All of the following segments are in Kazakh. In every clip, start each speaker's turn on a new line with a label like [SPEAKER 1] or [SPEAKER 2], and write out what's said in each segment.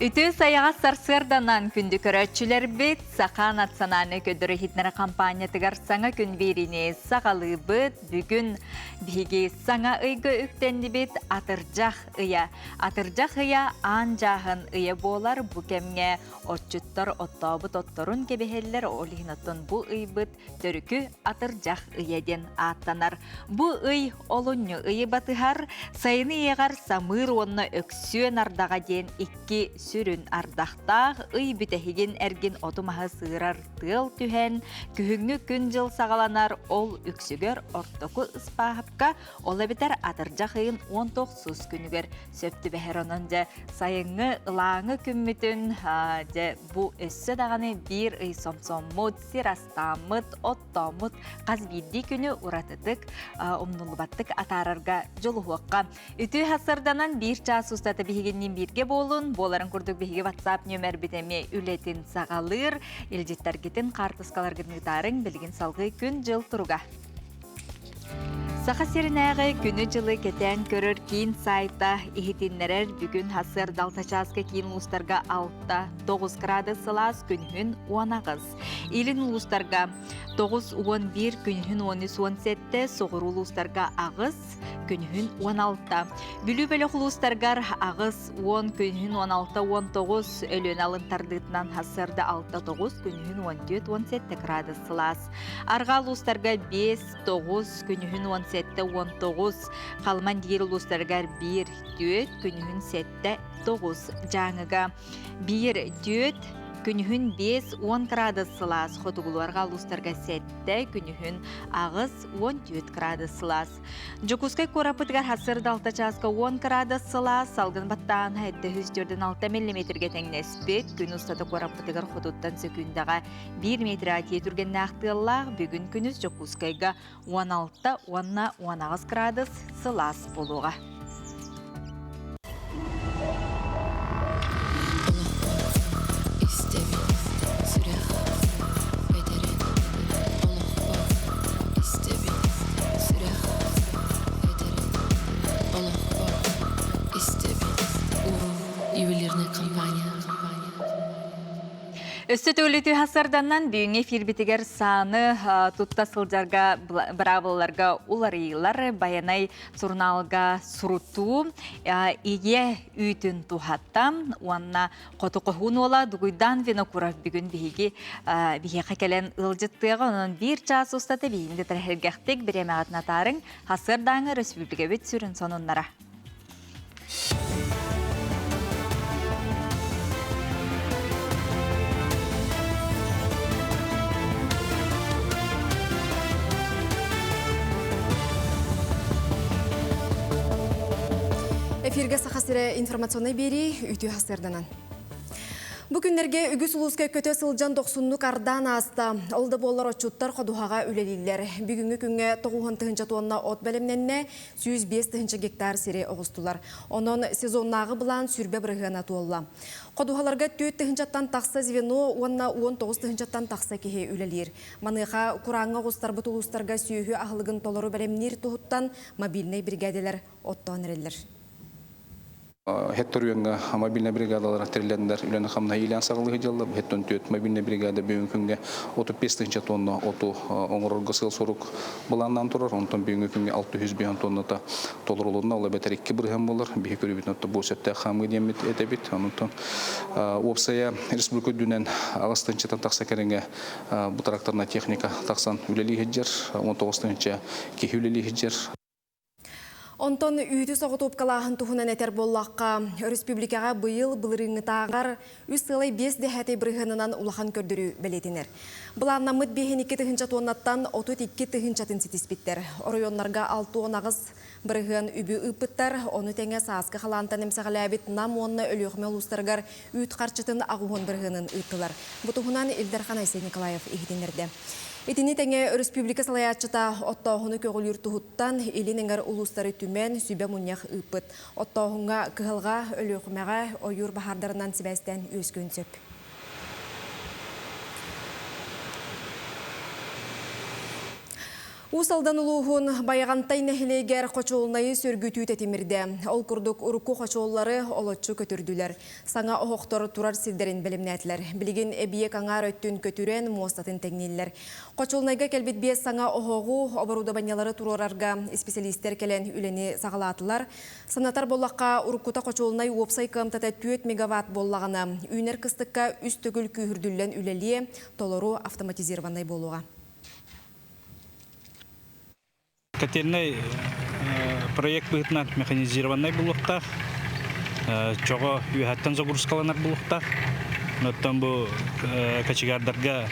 [SPEAKER 1] Үтü саяға сарсырданан күнді көрәтчілер бет сақа национальны көдірі хитнері компания тігар саңа күн беріне сағалы бұд бүгін бігі саңа ұйғы үктенді бет атыржақ ұя. Атыржақ ұя ан жағын ұя болар бұ кемге отчуттар оттабыт отторун кебехеллер олихинаттын бұ ұйбыт төрікі атыржақ ұяден аттанар. Бұ ұй олуны ұйы батығар сайыны еғар самыр онына өксүйен ардаға ден икки сүрін ардақтақ, үй бүтәхеген әрген отымаға сығырар тыл түхен, күхіңі күн жыл сағаланар ол үксігер ортоку ұспағыпқа, ола бітер атыржақ үйін 19 күнігер сөпті бәхер онынжа сайыңы ылаңы күммітін бұ өссі дағаны бір үй сомсоммыт, сирастамыт, оттамыт, қазбейді күні ұратыдық, ұмнулыбаттық атарарға жолы хуаққа. Үті хасырданан бір час ұстаты бігеннен бірге болын, боларын күрдік бігі WhatsApp нөмір бітеме үлетін сағалыр, елжеттер кетін қартысқалар гүнігдарын білген салғы күн жыл тұруға. Сақа серінәғі күні жылы кетен көрір кейін сайта ихетиннерер бүгін хасыр далтачасқа кейін ұлыстарға 6-9 градус сылас күнхін 10 ағыз. Илін ұлыстарға 9-11 күнхін 10-17 соғыр ұлыстарға ағыз күнхін 16. Бүлі бөлі ұлыстарғар ағыз 10 күнхін 16-19 өлін алынтардығынан хасырда 6-9 күнхін 14-17 градус сылас. Арға ұлыстарға 5-9 күнхін 17-19, қалман дегер ұлыстарғар 1-4 күнхін 7-9 жаңыға 1-4 күнхін 5-10 градус сылас, хотуғыларға ұлыстарға 7 күнхін ағыз 14 градус сылас. Жокускай корапытығар хасырды 6 часқа 10 градус сылас, салғын баттаған әдді 104-6 мм-ге тәңнеспет, күн ұстаты корапытығар хотуттан сөкіндаға 1 метр әтие түрген нақтығылақ, бүгін күніс Жокускайға 16-10 градус сылас болуға. Өсті төліті хасарданнан бүйіңе фирбетігер саны тұтта сылжарға бравыларға уларыйлар баянай сурналға суруту ие үйтін тухаттам уанна қоты қохун ола дугуйдан вена курав бүгін бігі қакелен ұлжыттыға оның бір час ұстаты бейінді тәрхергектік біремағатына тарың хасардаңы республика бет сүрін сонынлара.
[SPEAKER 2] Эфирге сақасыры информационный бери үті хасырданан. Бүкіндерге үгіс ұлысқа көте сылжан 90-лық ардан аста. Олды болар отчуттар қодуғаға үлелейлер. Бүгінгі күнге 9 тонна от бәлемненне 105 гектар сире оғыстылар. Onun сезоннағы бұлан сүрбе бірғана туылла. Қодуғаларға 4 тақса звено, онна 19 тақса кеге үлелер. Маныға құраңға ғыстар бұт ұлыстарға сүйігі ағылығын толыру бәлемнер тұғыттан мобильный бригаделер оттан әрелер.
[SPEAKER 3] Хетторуянга мобильный бригадалар терлендер үләне хамна илән сагылыгы җылы хеттон төт мобильный бригада бүгенге күнгә 35 тонна оту оңорга сыл сорук буланнан турар онтон бүгенге күнгә 600 тонна та толырылуына ала бетер 2 биргән булыр бихи көрүбит нотта бу сәттә хамы демит этебит онтон опсая республика дүнән агыстынчы такса керенгә бу тракторна техника таксан үлели хеҗер 19-нчы ки үлели хеҗер.
[SPEAKER 2] Онтон үйті соғытып қалағын тұхынан әтер боллаққа республикаға бұйыл бұлырыңы тағар үз сылай 5 дәхәтей бірғынынан улахан көрдірі бәлетінер. Бұланна мұд 2 тоннаттан 32 тоннатын сетіспеттер. Орайонларға 6 ағыз бірғын үбі үпіттер, оны тәңе саасқы қалантан әмсағылы әбет нам онына өліғмел ұстарғар үйт қарчытын ағуын бірғынын ұйттылар. Бұтығынан Илдархан Айсей Николаев егденерді. Этини тәңе республика салаятчыта оттауғыны көгіл үртіғыттан елініңгер ұлыстары түмен сүйбе мұнях үппіт. Оттауғынға кығылға өліғымаға ойыр бахардарынан сібәстен өскөн сөп. Усалдан улуғын баяғантай нәхілегер қочолынайы сөргүтүү тәтемірді. Ол күрдік ұрыққу қочолылары олотчу көтірділер. Саңа оғықтор турар сілдерін білімнәтілер. Білген әбиек аңар өттін көтірен мостатын тәңнелілер. Қочолынайға кәлбет бес саңа оғығы оборудованиялары турарарға специалистер кәлен үлені сағалатылар. Санатар болаққа ұрыққута қочолынай опсай қамтата 4 мегаватт боллағына. Үйнер кыстыққа үст түгіл күйірділен үлелие толору автоматизированай болуға.
[SPEAKER 4] Котельный проект быһытынан механизированный булуктар, чого үйәттен загрузкаланар булуктар. Ноттан бу качыгардарга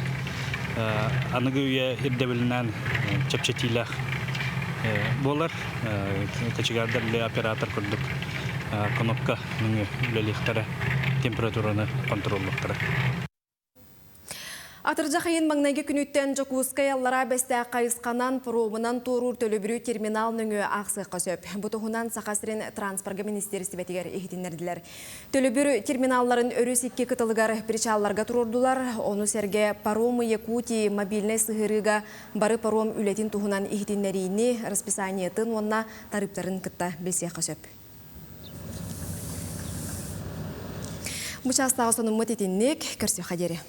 [SPEAKER 4] аныгы үйә ирдебилинен чапчатилах болар. Качыгардар ле оператор курдук кнопка мыңы үлелихтары температураны контроллуктары.
[SPEAKER 2] Атыржақайын маңнайғы күніттен Жокускай аллара бәсті қайысқанан пробынан торур төлөбірі терминал нүңі ақсыққа сөп. Бұтығынан Сақасырын транспорға министерісті бәтігер ехетінерділер. Төлөбірі терминалларын өрісікке кытылығар причалларға тұрордылар. Оны сәрге паромы Якути мобильный сығырыға бары паром үлетін тұғынан ехетінеріні расписаниетін онына тарыптарын кытта бәсеққа сөп. Мұчастағы соның мұтетіннек кірсе қадері.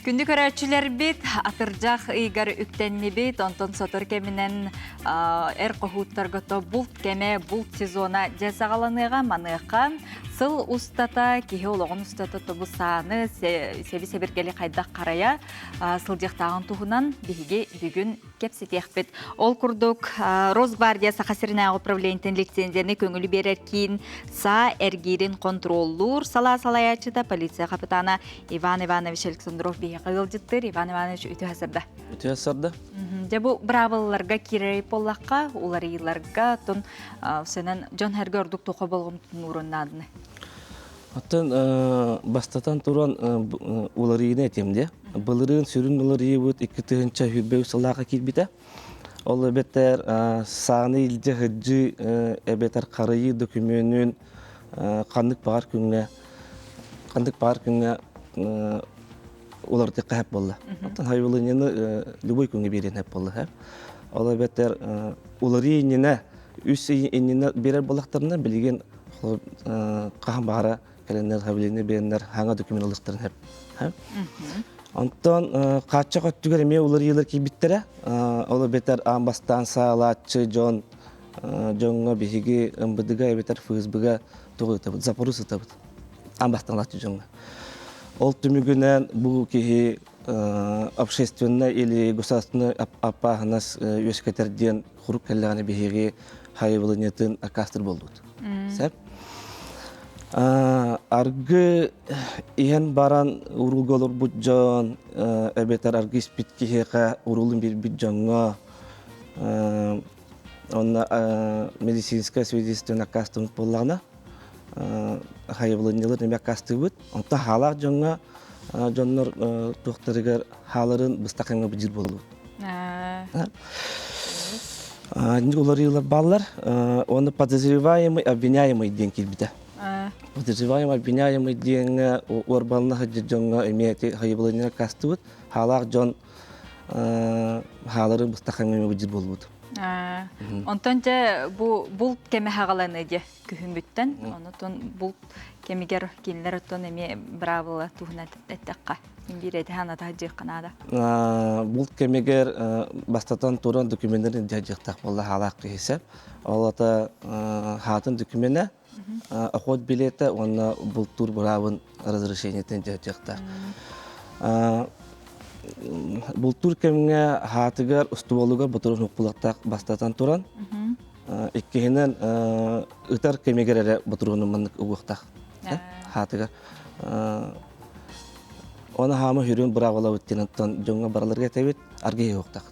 [SPEAKER 1] Күнді көрәтшілер бет, атыржақ үйгар үктенні бет, онтон сотыр кемінен әр қоғуттарғыто бұлт кеме бұлт сезона жәсағаланыға маныға сыл ұстата, кеге олығын ұстата тобы саны себі-себіргелі қайдақ қарая сылдықтағын тұғынан бейге бүгін кепсетек бет. Ол күрдік Росгвардия Сақасырына управлениятын лицензияны көңілі берер кейін са әргерін контроллур сала-салаячыда полиция капитана Иван Иванович Александров бейе қағылжыттыр. Иван Иванович өте әсірді.
[SPEAKER 5] Өте әсірді.
[SPEAKER 1] Жабу бравалыларға керей болаққа, олар ейларға тұн сенен жон әргі ордық тоқы болғым тұн ұрыннадыны.
[SPEAKER 5] Аттан бастатан туран уларыйны этемде. Былырын сүрін уларыйы бұд 2-тығынша хүрбеу сылаға келбіті. Ол әбеттер сағыны елде ғыджы әбеттер қарайы докуменін қандық бағар күнге оларды қәп болды. Аттан хайвылынені любой күнге берен әп болды. Ол әбеттер уларыйнені үс енені берер болақтарына білген қағын бағара кәленер хабилини беренер хаңа документалықтарын хеп. Онтон қатшы қоттугер еме олар елер кейбіттері. Олар бетер амбастан саалатчы жонға бейге МБД-га бетер ФСБ-га тұғы табыд, Запорожцы табыд. Амбастан латчы жонға. Ол түмігінен бұл кейі общественный или государственный аппағынас өскетерден құрук кәліғаны бейге хайвылынетін акастыр болдуд. Сәп? Аргы иен баран урулголор буджан, эбетер аргы спит кихека урулын бир буджанга, онна медицинская свидетельство кастым боллана, хайвылынылар неме касты бут, онта халак жанга жаннар докторыгар халарын быстакыңа бижир болду. Олар баллар, оны подозреваемый, обвиняемый ден келбиде. Подозреваемый, обвиняемый ден орбалына хаджанга имеет хайвылынына касты бут, халак жон халарын быстакыңа бижир болду.
[SPEAKER 1] Онтон же бұл кеме хағаланы де күхін бүттен, онытон бұл кемегер келінер оттон әме бравылы туғын әттіққа. Биреді ханада хаджиқ қанада.
[SPEAKER 5] Бұл кемегер бастатан туран документтерін жайжықтақ болды халақ кейсеп. Олата хатын документі, охот билеті, оны бұл тур бравын разрешениетін жайжықтақ. Бұл тур кемге хатыгар устуболугар бұтырын ұқпылықтақ бастатан туран. Иккенен ұтар кемегер бұтырын ұмандық ұғықтақ. Хатыгар. Оны хамы хүрін бұрағыла өттенеттен жоңға бараларға тәбет аргейі ұқтақ.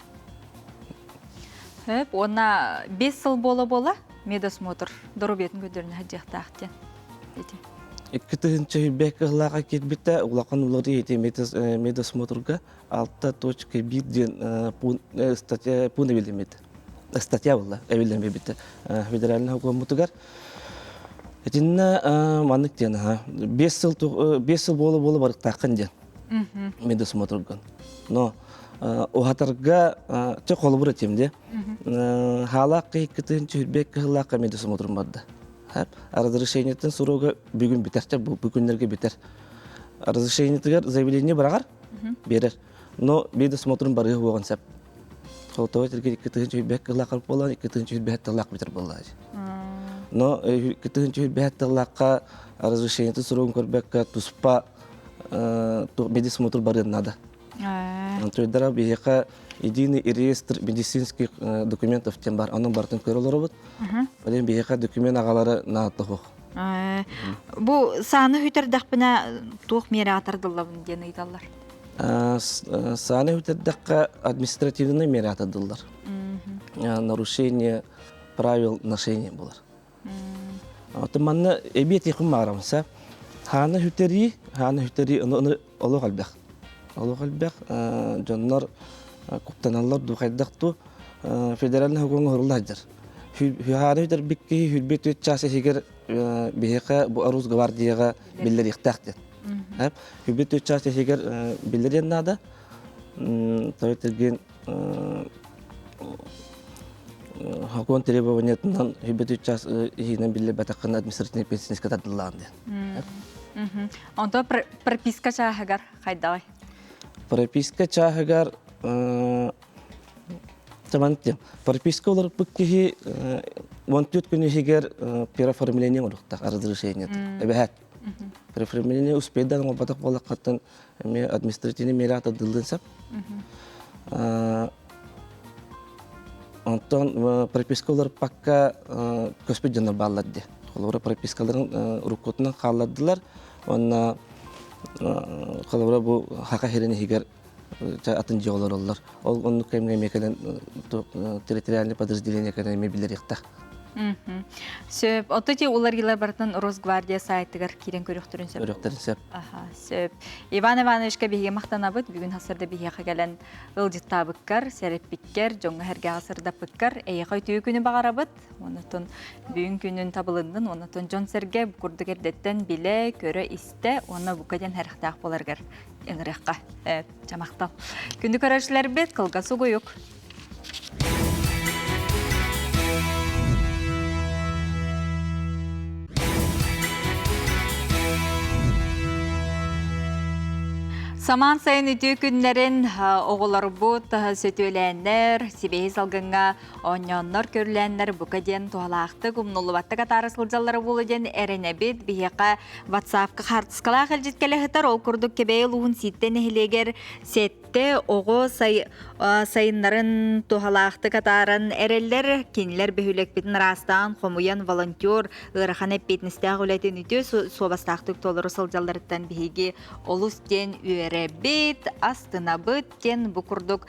[SPEAKER 1] Она 5 жыл бола медосмотр дұру бетін көдеріне хаджақтақтен.
[SPEAKER 5] Иккитыгынчы беккалаға кетбітті улақан улары еті медосмотрға 6.1 ден статья пуна белемеді. Статья была, әвелеме бітті. Федеральный хукуматыгар. Этинна маннык ден, 5 жыл болы барық тақын ден медосмотрға. Но оғатарға тек қолы бұр етемде. Халаққа иккитыгынчы беккалаға медосмотрға барды. Разрешениятын суруга бүгүн битерче, бүгүннерге битер. Разрешениятыгар заявление барагар берер. Но медосмотрун барыгы болгон сап. Холтовой тирге 2-нчы бек лакар болан, 2-нчы бек лак битер боллар. Но 2-нчы бек лакка разрешениятын суругун көрбекке туспа медосмотр бары надо. Антойдара бияка единый реестр медицинских документов тем бар, анын бартын көрөлөр бут. Олен бияка документ агалары нааттык.
[SPEAKER 1] Бу саны хүтердәкпенә тук мере атырдылар дигән әйтәләр.
[SPEAKER 5] Саны хүтердәккә административный мере атырдылар. Нарушение правил ношения булар. Атыманны эбет якын марамса, ханы хүтери аны олы калбак. Олы калбак жоннор куптаналар духайдакту федеральный хукумга хурлайдыр. Хүйханы бикки хүрбет өтчасы егер бейқа бу арус гвардияга биллер ихтахтет. Хүрбет өтчасы егер биллер нада тойтерген хакуан требованиятынан хүрбет өтчасы егенен биллер батаккан административный пенсионистка тадылланды.
[SPEAKER 1] Онто прописка чагар кайдагай.
[SPEAKER 5] Прописка чагар Тамантем. Прописка олар букки вонтут күнү егер переоформление олуктак разрешение. Эбехат. Переоформление успедан батак болаккаттан эме административный мере атадылдын сап. Антон прописка олар пакка көспөт жана балладды. Олар пропискаларын рукотунан калладылар. Онна калабра бу хака херене егер атын жолор олар. Ол онну кемге мекелен территориальный подразделение экономия билер яктак.
[SPEAKER 1] Сөп, ототи уларгилар бартын Росгвардия сайтыгар кирен көрөктөрүн сөп.
[SPEAKER 5] Көрөктөрүн сөп.
[SPEAKER 1] Сөп. Иван Ивановичка биге мактанабыт, бүгүн хасырда биге кагелен ылжыттабыккар, сереппиккер, жоңга херге асырда пыккар, эйкай түйү күнү багарабыт. Онотон бүгүн күнүн табылындын, онотон жон серге курдугердеттен биле көрө исте, оны букаден характак боларгар. Эңрекка жамактал. Күндү көрөчүлөр бет кылгасы коюк. Саман сайын үтүү күннерин оғылар бұд, сөтөләнлер, сибейі салғынға оньоннор көріләнлер бұқаден туғалақты күмнулуатты қатары сылжалары болу ден әріне бет бейеқа ватсапқа қартысқала қылжеткелі ғытар ол күрдік кебейл ұғын сеттен әхілегер сетте оғы сайынларын туғалақты қатарын әрелер кенілер бөхілек бетін растан қомуян волонтер ғыраған әппетіністі ағылайтын үтүү собастақтық толыры сылжаларыттан бейге олыс ден үйері бет, астына бөттен бұқырдық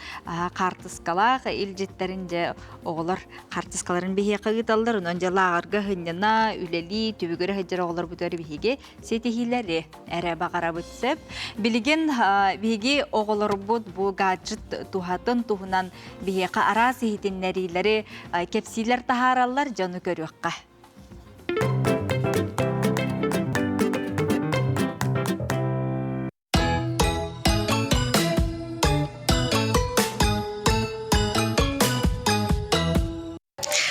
[SPEAKER 1] қартысқалақ елжеттерінде оғылар қартысқаларын бейге қағыталар, онжа лағырға ғынына, үлелі, түбігірі ғыджыр оғылар бұтары бейге сетихилері әрі бағара бұтсып. Білген бейге оғылар бұд бұл ғаджыт туғатын туғынан бейге арасы хетінлерілері кепсилер тахаралар жаны көріққа.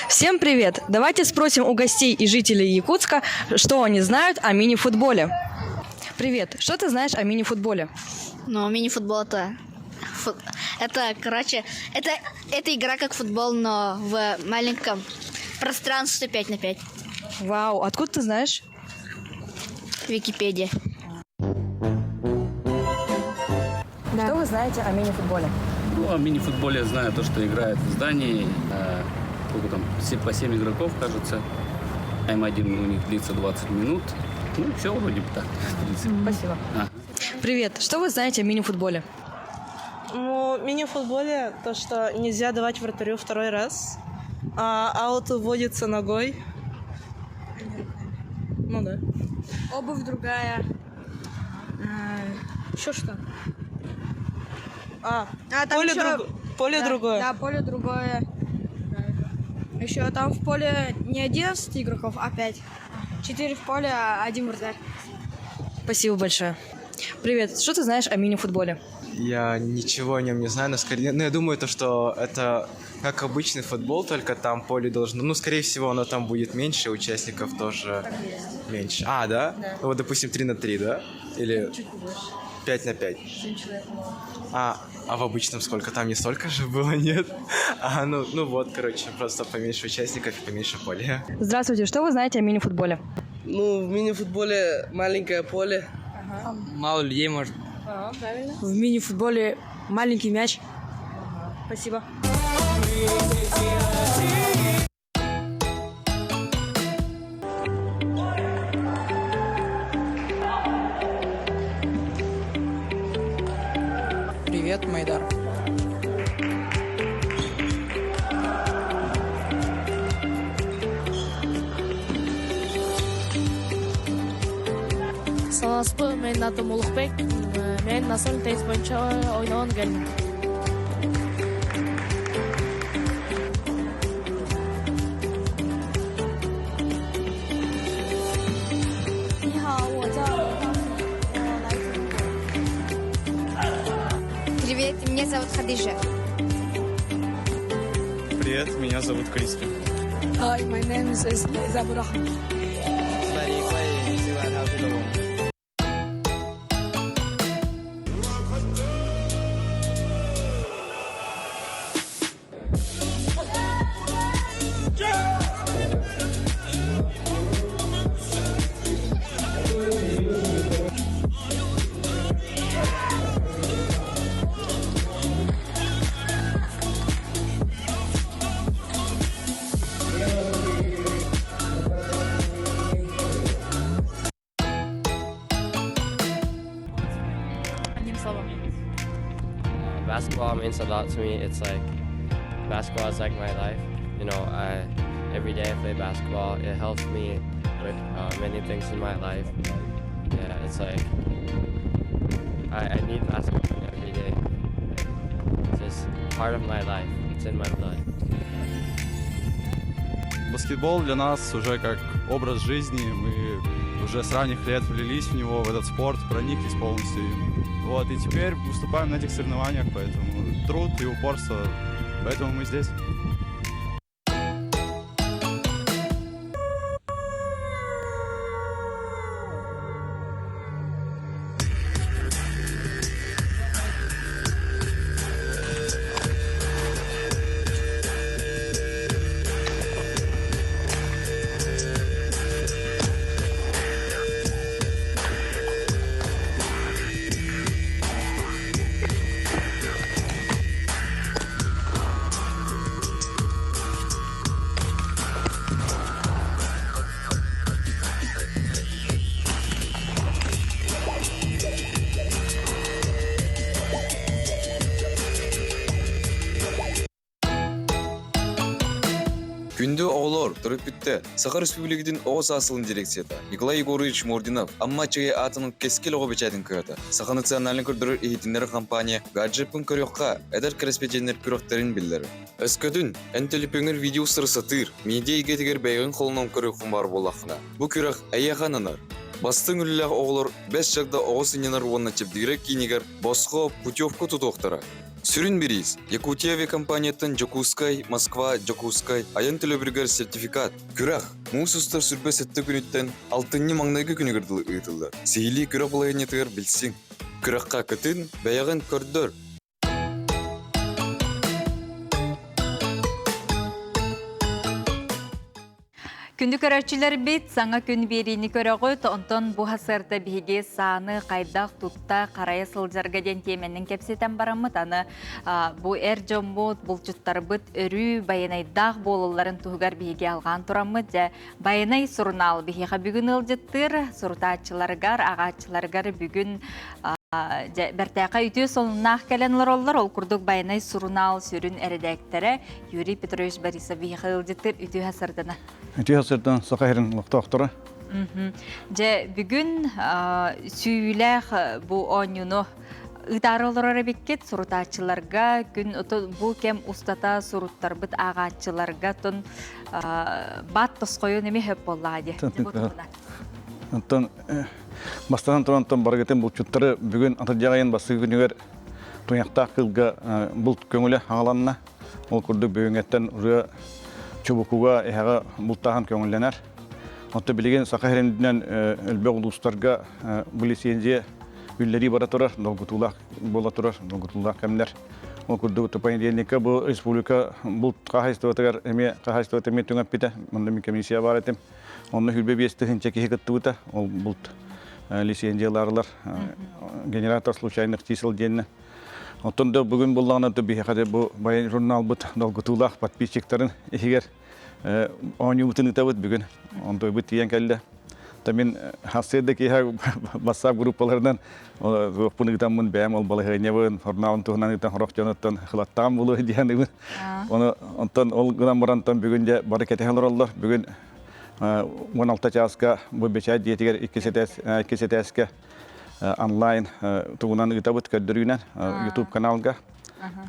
[SPEAKER 6] Всем привет! Давайте спросим у гостей и жителей Якутска, что они знают о мини-футболе. Привет! Что ты знаешь о мини-футболе?
[SPEAKER 7] Ну, мини-футбол это, короче, это игра как футбол, но в маленьком пространстве 5 на 5.
[SPEAKER 6] Вау! Откуда ты знаешь?
[SPEAKER 7] Википедия.
[SPEAKER 6] Что вы знаете о мини-футболе?
[SPEAKER 8] Ну, о мини-футболе я знаю то, что играют в здании. Сколько там, по 7 игроков, кажется. Тайм-1 у них длится 20 минут. Ну, все вроде бы так.
[SPEAKER 6] Спасибо. Привет. Что вы знаете о мини-футболе?
[SPEAKER 9] Ну, в мини-футболе то, что нельзя давать вратарю второй раз. Аут уводится ногой. Ну, Ну да.
[SPEAKER 6] Обувь другая. Еще что?
[SPEAKER 9] Поле, поле другое.
[SPEAKER 6] Да, поле другое. Еще там в поле не 11 игроков, а 5. 4 в поле, а 1 вратарь. Спасибо большое. Привет, что ты знаешь о мини-футболе?
[SPEAKER 10] Я ничего о нем не знаю, но скорее, я думаю, что это как обычный футбол, только там поле должно, скорее всего, оно там будет меньше, участников тоже меньше. Да? Да. Вот, допустим, 3-3, да? Или 5-5. А в обычном сколько? Там не столько же было, нет? Просто поменьше участников и поменьше поля.
[SPEAKER 6] Здравствуйте, что вы знаете о мини-футболе?
[SPEAKER 11] В мини-футболе маленькое поле. Мало людей, может.
[SPEAKER 6] Правильно.
[SPEAKER 11] В мини-футболе маленький мяч.
[SPEAKER 6] Спасибо.
[SPEAKER 11] Привет, Майдар.
[SPEAKER 12] Саламатсызбы, менин атым Улукбек. Мен националдык теннис боюнча ойногон келдим.
[SPEAKER 7] Привет, меня зовут Хадижа.
[SPEAKER 10] Привет, меня зовут Криспин.
[SPEAKER 11] Hi, my name is Zabur Ahmed.
[SPEAKER 13] Basketball means a lot to me. It's like basketball is like my life. Every day I play basketball. It helps me with many things in my life. Yeah, it's like I need basketball every day. It's just part of my life. It's in my blood.
[SPEAKER 14] Баскетбол для нас уже как образ жизни. Мы уже с ранних лет влились в него, в этот спорт, прониклись полностью им. И теперь выступаем на этих соревнованиях, поэтому труд и упорство, поэтому мы здесь.
[SPEAKER 15] Күндө оғылор тұрып бітті. Саха Республикадың Оғыз асылын дирекцияда Николай Егорович Мординов аммачыға атының кескел оғы бечәдің көйді. Саха националын көрдірір ехетіндері компания гаджепін көріққа әдір кіріспеченер көріқтерін білдері. Өскөдің әнтеліпеңір видео сыры сатыр, медиа егетігер бәйгін қолынан көріқын бар болақына. Бұ көріқ әйяғанынар. Бастың үліләғ оғылыр 5 жағда оғыз иненар онына чепдігірек кейнегер босқо путевку тұтуқтыра. Сүрін берейіз. Якутия авиакомпаниятын Жокускай, Москва, Жокускай, аян төлөбіргер сертификат. Күрақ, мұғысыстар сүрпе сәтті күніттен алтынны маңнайғы күнігірділі ұйтылды. Сейлі күрақ болайынетігер білсің. Күраққа күтін, бәяғын көрдір.
[SPEAKER 1] Күнді көрәтшілер бет саңа күн берейіні көріғыт, онтон бұ хасырды біге саны қайдақ тұтта қарайы сылжарға ден теменнің кепсетен барамыт. Аны бұ әр жомбуд, бұл жұттар бұд өрі байынайдақ болыларын тұғығар біге алған тұрамыд. Байынай сұрнал біге бүгін ұлжыттыр, сұртачыларғар, ағачыларғар бүгін бәртәқі үйті солынақ кәленлер олар, ол күрдік байынай сұрнал сүрін әрідәктері Юрий Петрович Борисов біге ұлжыттыр үйті хасырдына.
[SPEAKER 16] Үйті хасырдан сақайырын ұлықты
[SPEAKER 1] Же бүгүн сүйүлэх бу оюну ыдарылырары беккет сурутачыларга күн бу кем устата суруттарбыт агачыларга тон бат тоскою неме хөп боллади.
[SPEAKER 16] Онтон бастан турантон баргатен булчуттары бүгүн атыржагайын басы күнүгөр туяктак кылга булт көңүлө агаланна ол курдук бүгүнгеттен ура чубукуга эһага бултахан көңүлленер. Онто билеген сакаһеренден элбе улустарга бу лицензия үллери бара турар, долгутулак бола турар, долгутулак кемнер. Ол курдук топайденника бу республика булт кахайстотагар эме кахайстот эме түңөп бите. Монда ми комиссия бар этим. Онны хүлбе бестихинче кихикыттыбыта, ол булт лицензияларлар, генератор случайных чисел денне. Онтонда бүгүн буллагына бихакаде бу баян журнал бут долгутулак подписчиктарын эгер оюмутун ытабыт бүгүн. Онтой бут тиен келди. Тамин хаседе ки WhatsApp группаларынан оппуны гытамын бәм ол балыгынебын, журналын тугынан гытан хорокчоноттон хылаттан булу дияныбын. Оны онтон ол гынан барантан бүгүнде баракетелерлар бүгүн 16 часка бу бечай диетигер 2 сетеске онлайн тугунан ытабыт көддөрүнөн YouTube каналга.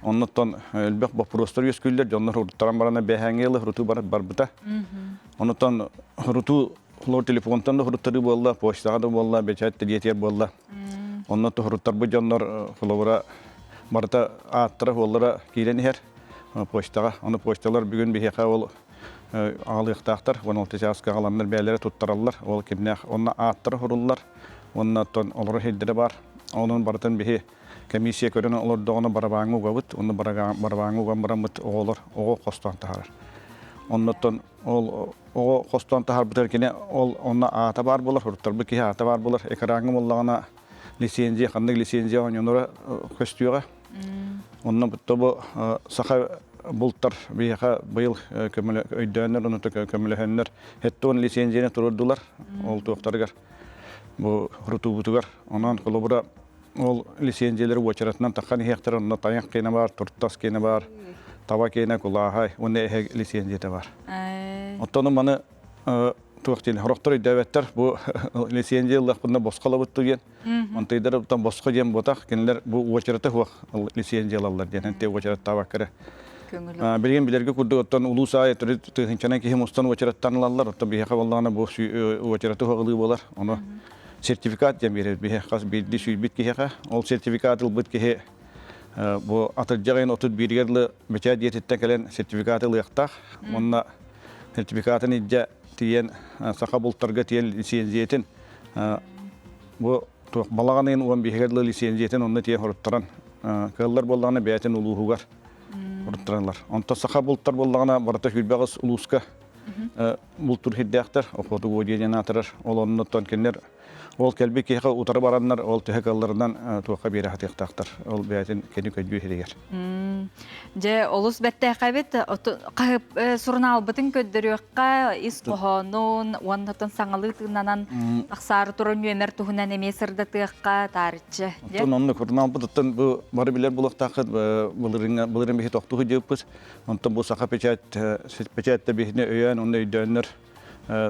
[SPEAKER 16] Оннотон элбек вопростор өскүллер жоннор уртаран барана бехангелы руту барбыта. Оннотон руту хлор телефонтан да хуруттары болла, почтага да болла, бечайт диетер болла. Оннотон хуруттар бу жоннор хлора барта аттыры боллара киленер почтага. Аны почталар бүгүн бихека ол алыктактар 16 часка каламнар бәйләре туттараллар. Ол кимнәх онна аттыры хуруллар. Оннотон олар хеддере бар. Онун бартан бихи комиссия көрөн олар догоны барабаңы габыт, онны барабаңы гамбарамыт оголор, ого костан тахар. Оннотон ол ого костан тахар битеркене ол онна ата бар болар, хуруттар бу ки ата бар болар. Экрангы моллагына лицензия, кандай лицензия оннора көстүгө. Онны буттобу саха бултар бияха быйыл көмөлө өйдөнөр, ону көмөлөһөннөр. Хеттон лицензияны турдулар. Ол токтаргар бу рутубутугар. Онан колобура ол лицензиялары очаратынан таккан хектар, онна таяк кene бар, туртас кene бар, таба кene кулахай, онна лицензия бар. Оттону маны туактен хороктор дөбөттөр бу лицензиялар бунда боскалабыт деген. Онтайдар там боско дем ботак кенелер бу очараты хуак лицензиялар деген те очарат табаккара. Билген билерге курдук оттон улусай тыгынчана кихим остон очараттанлалар, отто бияка боллагана бу очараты хуагылы болар. Ону сертификат дем берет бихе кас бидди сүйлбит кихека. Ол сертификат ылбыт кихе бу атыржагайын отут биргерлы беча диететтен келен сертификаты лыяктак. Онна сертификатын идже тиен сака бултарга тиен лицензиятин бу балаганын 15 герлы лицензиятин онны тиен хоруттаран кыллар боллагана бәтин улуугар хоруттаранлар. Онта сака бултар боллагана барата хүлбагыс улуска бултур хиддяктар окоту годиянатыр ол оннотон кеннер ол келби кеха утары бараннар ол техекалларынан туакка бере хатыктактар ол бәтин кени көдү херегер.
[SPEAKER 1] Же олус бетте кайбет сурнал бытын көддөрөккө ис кохонун оннотон саңалытынан аксар турун өмөр тугунан эмесирде тыакка тарчы.
[SPEAKER 16] Онны сурнал бытын бу бары билер булактакы булырын бихи токтугу жеппүс. Онтон бу сака печатте бихне өйөн ондай дөннөр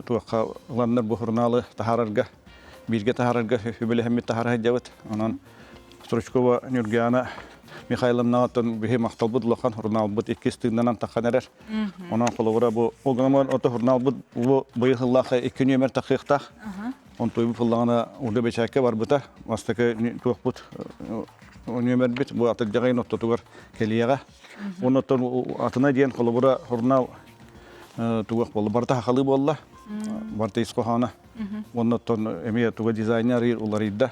[SPEAKER 16] туакка уланнар бу сурналы тахарарга бирге тахарарга хүбеле хэммит тахарга жабыт. Онан Стручкова Нюргиана Михайловна тон бихи макталбыт лохан журнал бут 2 стыгынан такканер. Онан кологора бу огномон ото журнал бут бу быйыллаха 2 нөмер такыкта. Он той буллагана урда бечакка бар бута. Мастака туакбут нөмер бит бу атыржагайын оттотугар келияга. Онотон атына диен кологора журнал туак болду. Барта халы болла. Барта искохана. Онотон эме туга дизайнер уларыйда.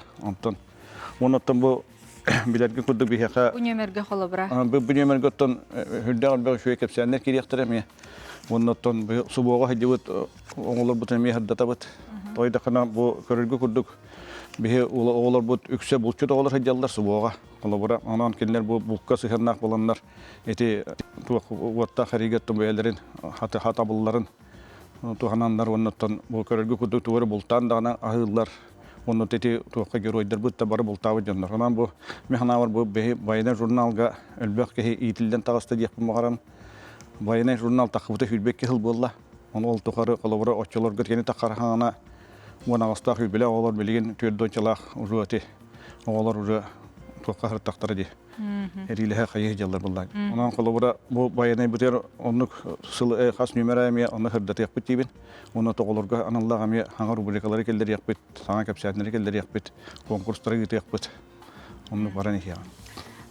[SPEAKER 16] Онотон бу билерге курдук бихека
[SPEAKER 1] Үнөмөргө холобра.
[SPEAKER 16] Бу үнөмөргө тон хүлдөгөр бö шөй кепсәннәр кирәктер эме. Оннотон бу субога хәҗибет оңлар бутын ми хәддәтәбет. Тойда кына бу көрөлгө курдук бихе оглар бут үксә булчу оглар хәҗаллар субога. Холобра анан килнер бу букка сыхнак буланнар. Эти туак ватта харигат томбелерин хата булларын туханандар оннотон бу көрөлгө курдук тугары бултан дана ахыллар. Onu teti tuğka görüydür bu da barı bultağı canlar. Ondan bu mehnavar bu bayana jurnalga elbek ki itilden tağısta diyek mağaran bayana jurnal takıbıta hülbek hıl bolla. Onu ol tuğarı kolabora oççular gırgeni takarhana Бу нагыстак биле олар билген төрдөнчалак уже олар уже тоққа хыртактары ди. Эрилеһе кайы жаллар буллар. Онан колобура бу баянай бутер оннук сыл хас нөмерәме аны хырдат якпыт дибин. Оны тоголорга аналлагами хаңа рубрикалары келдер якпыт, саңа капсатлары келдер якпыт, конкурстары гыт якпыт. Онны баран ихя.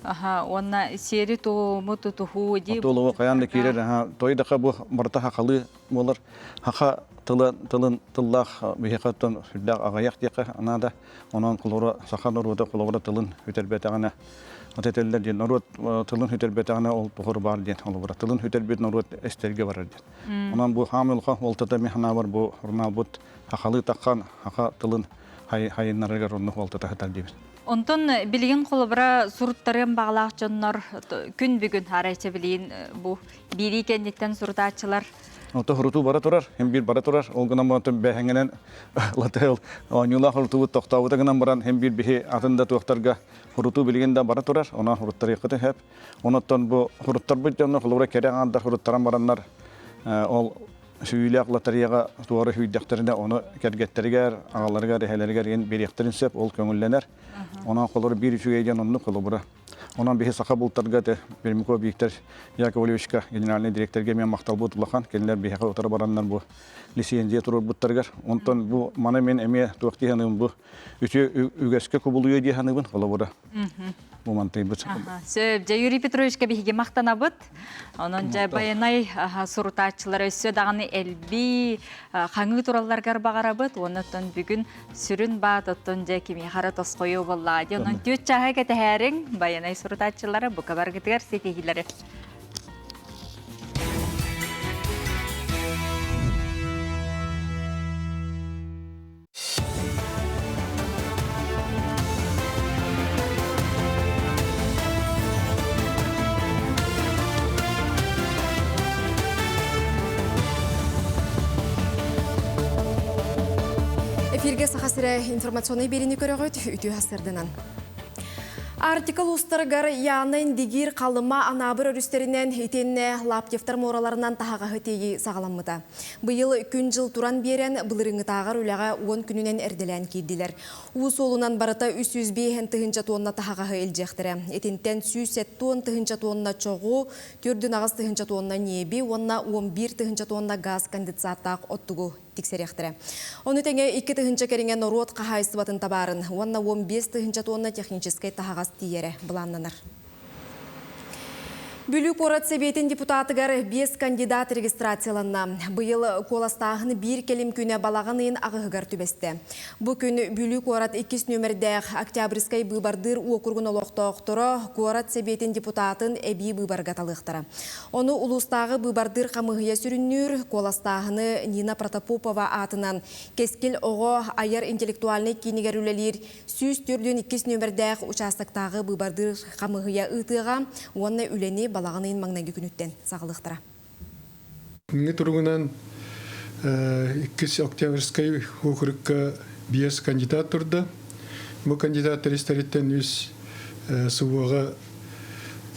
[SPEAKER 1] Аха, онна сери тумуту туху ди.
[SPEAKER 16] Толова каянда кирер, тойдака бу барта хакалы болар. Хака тылын тыллах бихекаттан сүлдәк агаяк дияка анада. Онан колора сахан норуда колора тылын үтелбетагана. Отетеллер ден народ тылын үтелбетагана ол тухур бар ден. Колора тылын үтелбет народ эстерге барар ден. Онан бу хамилга олтата механа бар бу урналбут хакалы таккан хака тылын хайыннарга ронну олтата хатал дибез.
[SPEAKER 1] Онтон билген колобра суруттарын баглак жоннор күн бүгүн харайча билин бу бири кендиктен суртачылар.
[SPEAKER 16] Ота хуруту бара турар, hem bir bara turar. Ol gına mantım behengenen latel anyula hurutu toktawda gına baran hem bir bihi atında toktarga hurutu bilgende bara turar. Ona hurutları yakıtı hep. Ondan bu hurutlar bu canlı kolora kere anda huruttaran baranlar ol süylek lateriyaga doğru hüydeklerine onu kergetteriger, ağalarga, rehelerger yen bir yakterin sep ol köngüllener. Ona kolora bir üçü geyden onu kolobura. Ondan bihi saka bultarga de Permiko Viktor Yakovlevичка генеральный директорге мен мактал бут булган. Келлер бихе отыр бараннар бу лицензия турur буттаргар. Онтон бу мана мен эме токтыганым бу үчө үгөскө кубулуй дигенибин колобура. Бу мантай бут.
[SPEAKER 1] Сөп Юрий Петровичке бихиге мактанабыт. Онон жай баянай сурутачылар өссө даганы элби хаңы туралларгар багарабыт. Онотон бүгүн сүрүн баатыттон же кими хара тоскою болла. Онон төт чага кетерин баянай сурутачылары бу кабаргытыгар секегилери.
[SPEAKER 2] Эфирге сахасыра информационный берини көрөгөт үтүү хасырдынан. Артикл устаргар яанын дигир қалыма анабыр өрүстеринен итенне лаптевтар мораларынан тахага хытеги сагаламмыта. Быйыл күн жыл туран берен былырыңытагар үлага 10 күнүнен эрделен кийдилер. Уус олунан барата 305 тыгынча тонна тахага элжектире. Этинтен 107 тонна тыгынча тонна чогу, 4 агыс тыгынча тонна неби, онна 11 тыгынча тонна газ конденсаттак оттугу тиксеректире. Оны теңе 2 тыгынча керинген орот кахайсыбатын табарын, онна 15 тыгынча тонна техническай тахагас тиере буланнанар. Бүлік орат себетін депутатыгар 5 кандидат регистрацияланна. Быйыл коластағыны бір келім күні балағанын ағығығар түбесті. Бұл күн бүлік орат 2 нөмірдәқ Октябрьскай бұйбардыр окургун олоқтоқтыры орат себетін депутатын әбей бұйбарғаталықтыры. Оны улустағы бұйбардыр қамығыя сүріннүр коластағыны Нина Протопопова атынан кескел оғы айыр интеллектуальный кейінігер үлелер 104-2 нөмірдәқ участықтағы бұйбардыр қамығыя ұтыға, оны үлені балағанын маңнайы күніттен сағылықтыра.
[SPEAKER 17] Күнге тұрғынан 2 Октябрьскай округка 5 кандидат тұрды. Бұл кандидат рестореттен өз суыға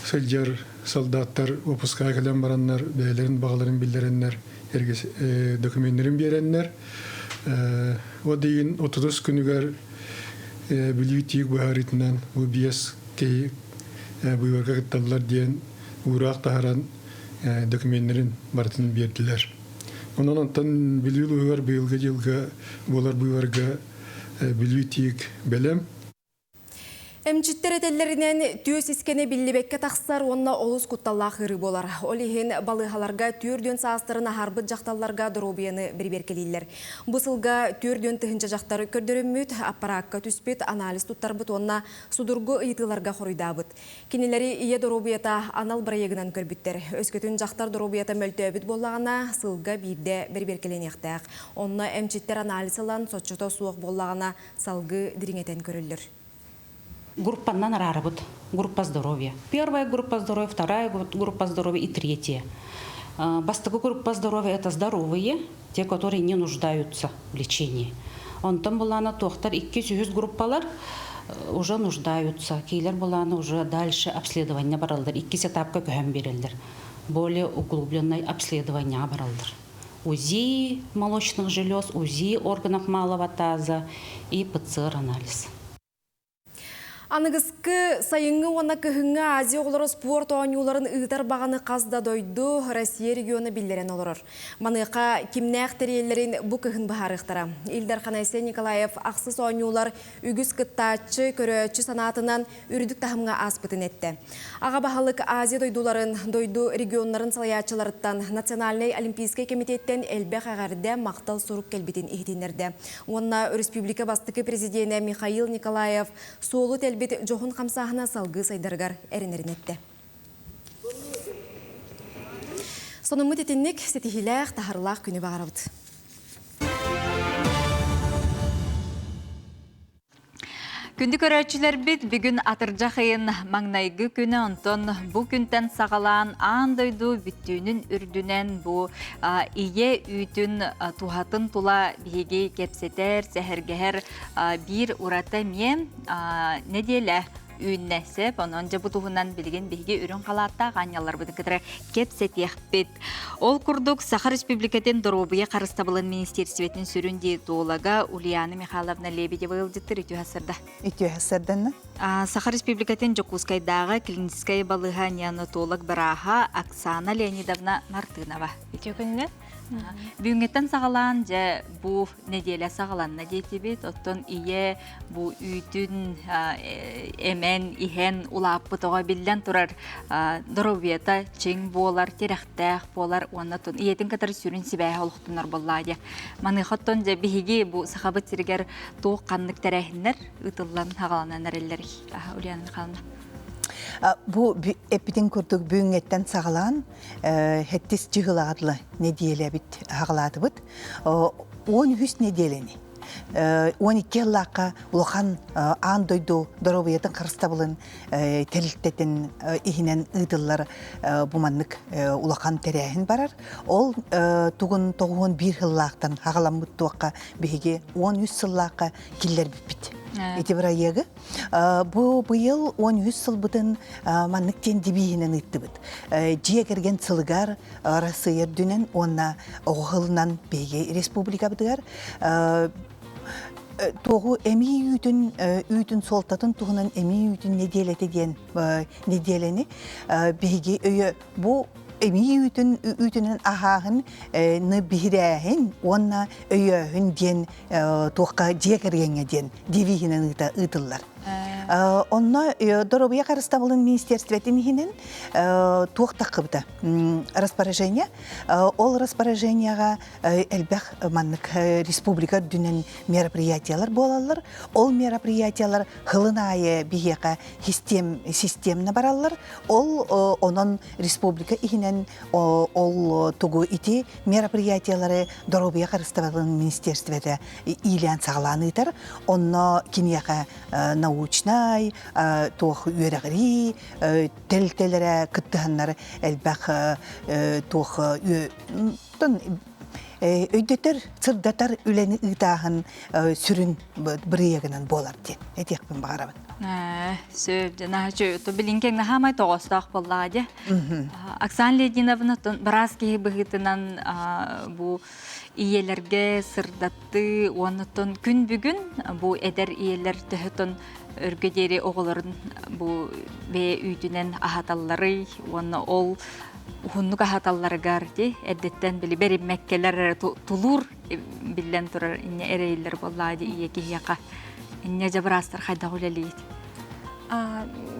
[SPEAKER 17] сөлдер, солдаттар, опусқа кәлем бараннар, бәйлерін, бағаларын білдереннер, документтерін береннер. О дейін 30 күнігер білі тиік бұғарытынан бұл 5 кей бұйварға қытталылар дейін Урақ тахаран документтерин бартын бердилер. Онан антан билүү уйгар быйылга жылга болар буйварга билүү тиек белем.
[SPEAKER 2] Эмчиттер этеллеринен түйөс искене биллибекке тақсар, онна олус кутталлах ыры болар. Олихин балыхаларга түрден саастырын ахарбыт жақталларга дробияны берберкелейлер. Бысылга түрден тыхынча жақтары көрдөрүммүт, аппаракка түспет анализ туттарбыт, онна судургу ыйтыларга хоройдабыт. Кинелери ие дробията анал барайегынан көрбүттер. Өскөтүн жақтар дробията мөлтөбүт боллагана сылга бирде берберкеленектек. Онна эмчиттер анализылан соччото суок боллагана салгы дириңетен көрүлөр.
[SPEAKER 18] Группаннан работ, группа здоровья. Первая группа здоровья, вторая группа здоровья и третья. Бастовая группа здоровья – это здоровые, те, которые не нуждаются в лечении. Он там была на тохтар, и кисюз группалар уже нуждаются. Кейлер была уже дальше обследование баралдар, и кис этапка көһем берелдер. Более углубленное обследование баралдар. УЗИ молочных желез, УЗИ органов малого таза и ПЦР-анализ.
[SPEAKER 2] Анығызқы сайыңы оны күхіңі Азия олары спорт оңыларын ұйтар бағаны қазда дойду Россия регионы білдерен олырыр. Маныққа кимнәқ тәрелерін бұ күхін бағарықтара. Илдар Ханайсен Николаев ақсыз оңылар үгіз кыттачы көрөчі санатынан үрдік тахымға аспытын етті. Аға бағалық Азия дойдуларын дойду регионларын салаячыларыттан Национальный олимпийский комитеттен әлбәқ ағарды мақтал сұрук кәлбетін ехтенерді. Онна республика бастықы президенті Михаил Николаев солы тәлбет жоғын қамсағына салғы сайдарғар әрінерін етті. Сонымы детіннік сетихиләқ тахарлақ күні бағарабыд.
[SPEAKER 1] Күнді көрәтшілер бит бүгін атыржа қиын маңнайғы күні онтон бұл күнтен сағалан андойду бүттүүнін үрдінен бұл ие үйтін тухатын тула бігі кепсетер, сәхергәр бір урата мен неделі үйіннәсіп, онын жабы туғынан білген бігі үрін қалатта ғанялар бұдың кітірі кепсет еқпет. Ол күрдік Саха Республикатын Доробыя қарыстабылын Министерсветінің сүрінде туылаға Ульяна Михайловна Лебедева ұлдеттір үті ғасырда.
[SPEAKER 19] Үті ғасырданы?
[SPEAKER 1] Саха Республикатын Жокускайдағы клиническай балыға неонатолог бараға Оксана Леонидовна Мартынова. Үті күнінен? Бүгінгеттен сағалан жа бұл неделя сағаланна дейтебет, оттон ие бұл үйтін әмен, ихен, улаппытыға білден тұрар Доробията чең болар, терәқтәқ болар, оннатон иетін қатар сүрін сібәйі олықтынар болладе. Манықаттон жа бігі бұл сақабы тергер тоқ қанлық тәрәхінлер ұтылан сағаланан әрелер. Ульяна Михайловна.
[SPEAKER 19] Бу эпиден көрдік бүгінгеттен сағалан хеттес жығыладылы неделе бит ағылады бұд. 13 неделені. 12 лаққа ұлған андойду Доробыятын қарыстабылын тәліктетін ихінен ұйдылар бұманлық ұлған тәрәхін барар. Ол тұғын 91 лақтан ағылан мұттуаққа бейге 13 лаққа келер біппет. Эти браегі. Бұл бұйыл 13 сыл бұдын маннықтен дебейінен ұйтты бұд. Жия керген сылығар Россия дүнен онна оғылынан бейге республика бұдығар. Тоғы әмей үйдің солтатын тұғынан әмей үйдің неделеті ден неделені бейге өйі бұл Эми үйтінін ағағын ны бігірәхін, онна өйіхін ден тоққа жекергенге ден девихінен ұйтылар. Онна Доробыя қарыстабылын министерстветінігінен тоқтақ қыбды распоряжение. Ол распоряженияға әлбәқ маннық республика дүнен мероприятиялар болалар. Ол мероприятиялар хылын айы бігеға системна баралар. Ол онын республика игінен ол тұғу ити мероприятиялары Доробыя қарыстабылын министерстветі илиян сағаланы етер. Онна кенеға научнай, тоқ үйерағыри, тел-телері күттіғанлар әлбәқ тоқ өйдетер, цырдатар үләні ұйтағын сүрін бірегінен болар ден. Әтеқпен бағарабын.
[SPEAKER 1] Сөйдіна жөйті білінкен ғамай тоғыстақ болладе. Оксана Леонидовна біраз кейі бұғытынан бұл иелерге сырдатты, онытын күн бүгін бұл әдер иелер түхітін өргедері оғыларын бұл бе үйдінен ахаталары, оны ол ұхыннық ахаталары ғарды, әдеттен білі бәрі мәккелер тұлур білден тұрар ине әрейлер болладе ие кейяқа. Ине жабырастар қайда ғөлелейді.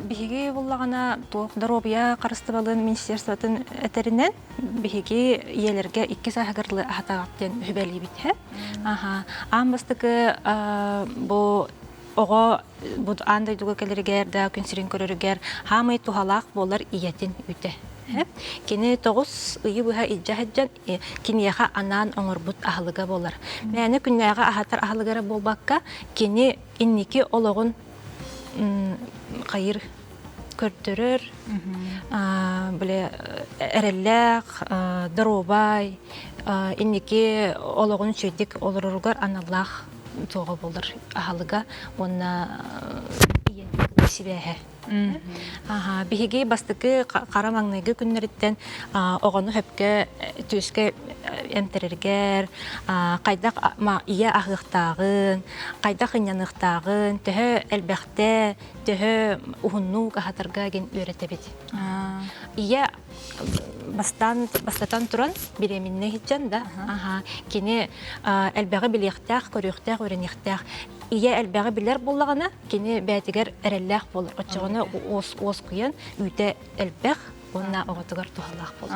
[SPEAKER 20] Биһиги буллагана Доробыя қарыстыбалын министерствотын әтерінен биһиги иелерге 2 сағығырлы ахатағаттен хүбәлі бітхе. Амбастықы бұл оға бұд андай дуға кәлерігер, да күнсірін көрірігер, хамай тухалақ болар иетін үті. Кені 9 үйі бұға иджахаджан кенеға анан оңыр бұд ахылыға болар. Мәні күннәға ахатар ахылығары болбаққа кені иннеке олығын қайыр көрттірір, әрелләқ, Доробай, иннеке олығын сөйдік олырырғар аналлақ тоғы болыр ахалыға, оны сибәхі. Биһиги бастыкы қарамаңнайғы күннеріттен оғаны хөпке түйіске эмтерергер, кайдак ия ахыктагын, кайдак иняныктагын, төһө элбәхтә, төһө ухунну кахатырга ген өйрәтәбит. Ия бастан туран беременне хитчан да. Кини элбәгә билектәк, көрөктәк, өренектәк. Ия элбәгә билер буллагына, кини бәтигәр әрәлләк булыр. Очыгыны ос куян, үтә элбәг онна оғатығар туғалақ болды.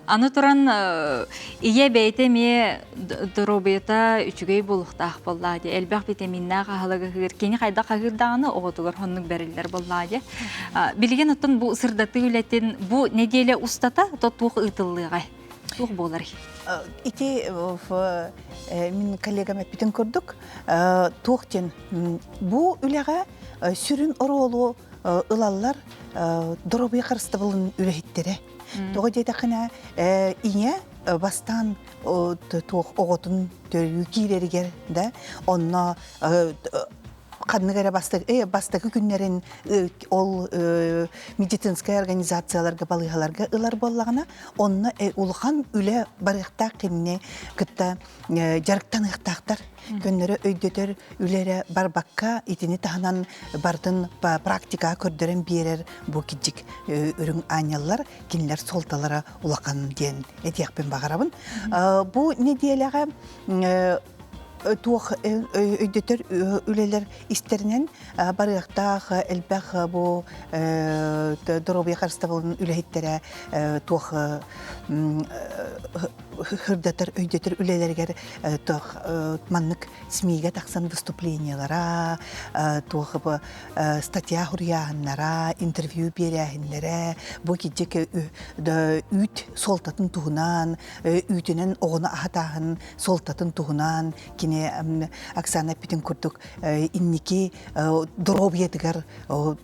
[SPEAKER 1] Аны туран ие бәйті ме дұробета үчігей болуқтақ болады. Әлбәқ витаминна қағылығы қығыр. Кені қайда қағырдағаны оғатығар хонның бәрілер болады. Білген ұттын бұл сырдаты үлеттен бұл неделе ұстата тұқ ұйтылыға. Тұқ болар.
[SPEAKER 19] Ити мен коллегам әппетін көрдік. Тұқтен бұл үліға сүрін ұролу ылалар дұрабы қарысты болын үрәйттері. Тоғы дейді қына ине бастан оғытын төрі кейлергер, онына қадныгара бастығы күннерін ол медицинская организацияларға, балығаларға ылар болағына, онына ұлған үлі барықтақ кенне күтті жарықтан ұқтақтар. Көннері өйдетер үлері барбаққа етіне тағынан бардың практика көрдерін берер бұл кеджік үрің анялар кенілер солталары ұлақан ден әтияқпен бағарабын. Бұл неделяға туох өйдөтөр үлелер истеринен барыктах элбэх бу доробия карстабылын үлехиттере туох хырдатар өйдөтөр үлелергер туох маннык смиге таксан выступлениялара туох статья хурьяхыннара интервью беряхиннере бу киджек үт солтатын тугунан үтүнен оғына ахатахын солтатын тугунан Оксана Питин курдук инники дробиедигер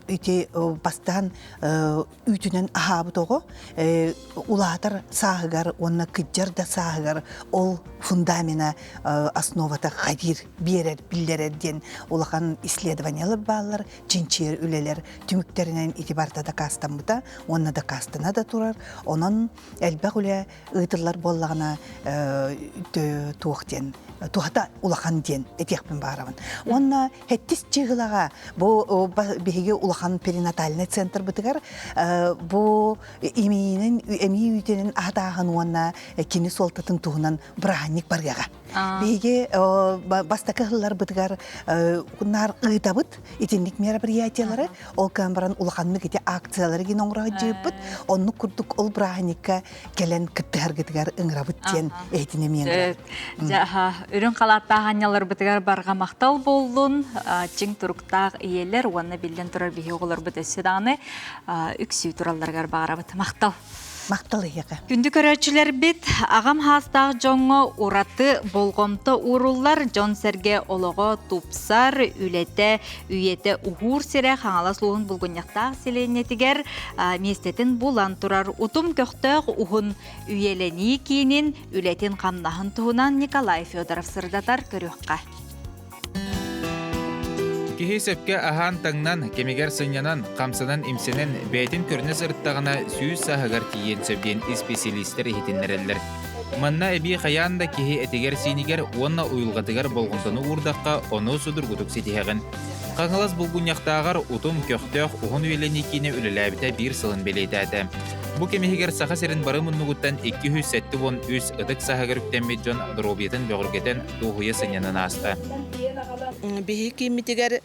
[SPEAKER 19] ити бастан үтүнен ахабытого улатар сагыгар онна кыджарда сагыгар ол фундамена основата хадир берер биллерден улахан исследованиялар баллар чинчер үлелер түмүктеринен итибарда да кастамыта онна да кастына да турар онон элбак үле ыйтырлар боллагана туохтен тухата улахан ден этияқпен барабын. Онна хеттис чыгылага бу биһиге улахан перинатальный центр бытыгар бу эмиинин эми үтенин атагын онна кини солтатын тугунан браник баргага. Биһиге бастакылар бытыгар нар ыйтабыт итинник мероприятиялары ол камбаран улаханны кете акциялары ген оңрага жыппыт онну курдук ол браникка келен кыттыгар гытыгар ыңрабыт ден этине мен.
[SPEAKER 1] Үрін қалаттағы анялар бітігер барға мақтал болдың, чың тұрықтақ иелер, оны білден тұрар бейі олар бітесіданы үксүй тұраларғар бағара біті мақтал.
[SPEAKER 19] Мақтал еға.
[SPEAKER 1] Күнді көрәтшілер біт, ағам хастағы жоңы ураты болғымты урулар, жон сәрге олығы тупсар, үлеті, үйеті ұғыр сірі қаңалас луғын бұлғыняқтағы селенетігер местетін бұлан тұрар. Утым көқтіғ ұғын үйелені кейінен үлетін қамнағын тұғынан Николай Федоров сырдатар көріққа.
[SPEAKER 21] Кихи сөпке ахан таңнан, кемегер сынянан, қамсынан имсенен бәйтін көріні сырттағына сүйіз сағығар тиен сөбден специалистер етіннерелер. Манна әбі қаянда кихи әтегер синигер, онна уйылғатығар болғынтыны ұрдаққа оны судыр күдік сетігін. Қаңылас бұлғыняқтағар ұтым көқтеқ ұғын өйелені кейіне үліләбіті бір сылын белейді әді. Бұ кемегер сақа серін бары мұнығыттан 200 вон үз ұдық сағығар үктенбет жон дробиетін бөғіргетін туғыйы сынянын асты.
[SPEAKER 9] Биһи кимитигер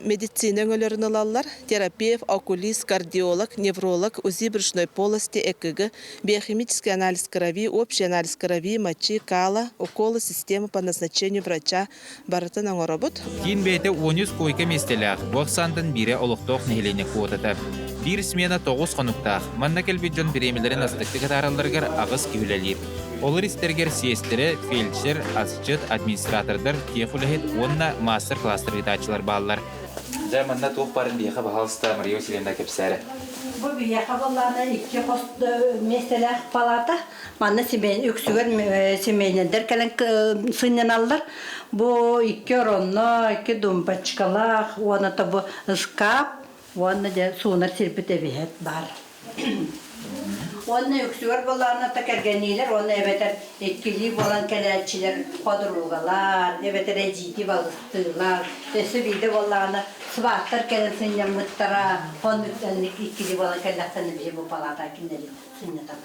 [SPEAKER 9] медицина өңөлөрүн алалар, терапевт, окулист, кардиолог, невролог, УЗИ брюшной полости, ЭКГ, биохимический анализ крови, общий анализ крови, мочи, кала, уколы, системы по назначению врача, барытын оңоробут.
[SPEAKER 21] Кин бейте 13 койка местелях, боксандын бире олықтоқ нехелене куотата. Bir смена 9 қонуқтақ, манна кәлбеджон беремелерін астықты қатараларғар ағыз кеулелер. Олар істергер сиестері, фельдшер, асчет, администратордар, кефулехет, онна мастер-кластер ретачылар балалар. Жа манна тоқ барын бияқа бағалыста Мария Васильевна кепсәрі.
[SPEAKER 22] Бұл бияқа балларынан 2 қосты местелер палата, манна өксігер семейнендер кәлін сынен алдар. Бұл 2 оронно, 2 думпачкалақ, оны табы шкаф, оны де суынар серпіте бейет бар. Onu öksüger bollarına ta kergeniler, onu ebeter etkili bolan kelerçiler, kodurulgalar, ebeter ecidi balıktılar. Desi bildi bollarına sıvatlar kelensin yamıttara, onu etkili bolan kellersen bir bu palata kinleri sinnetak.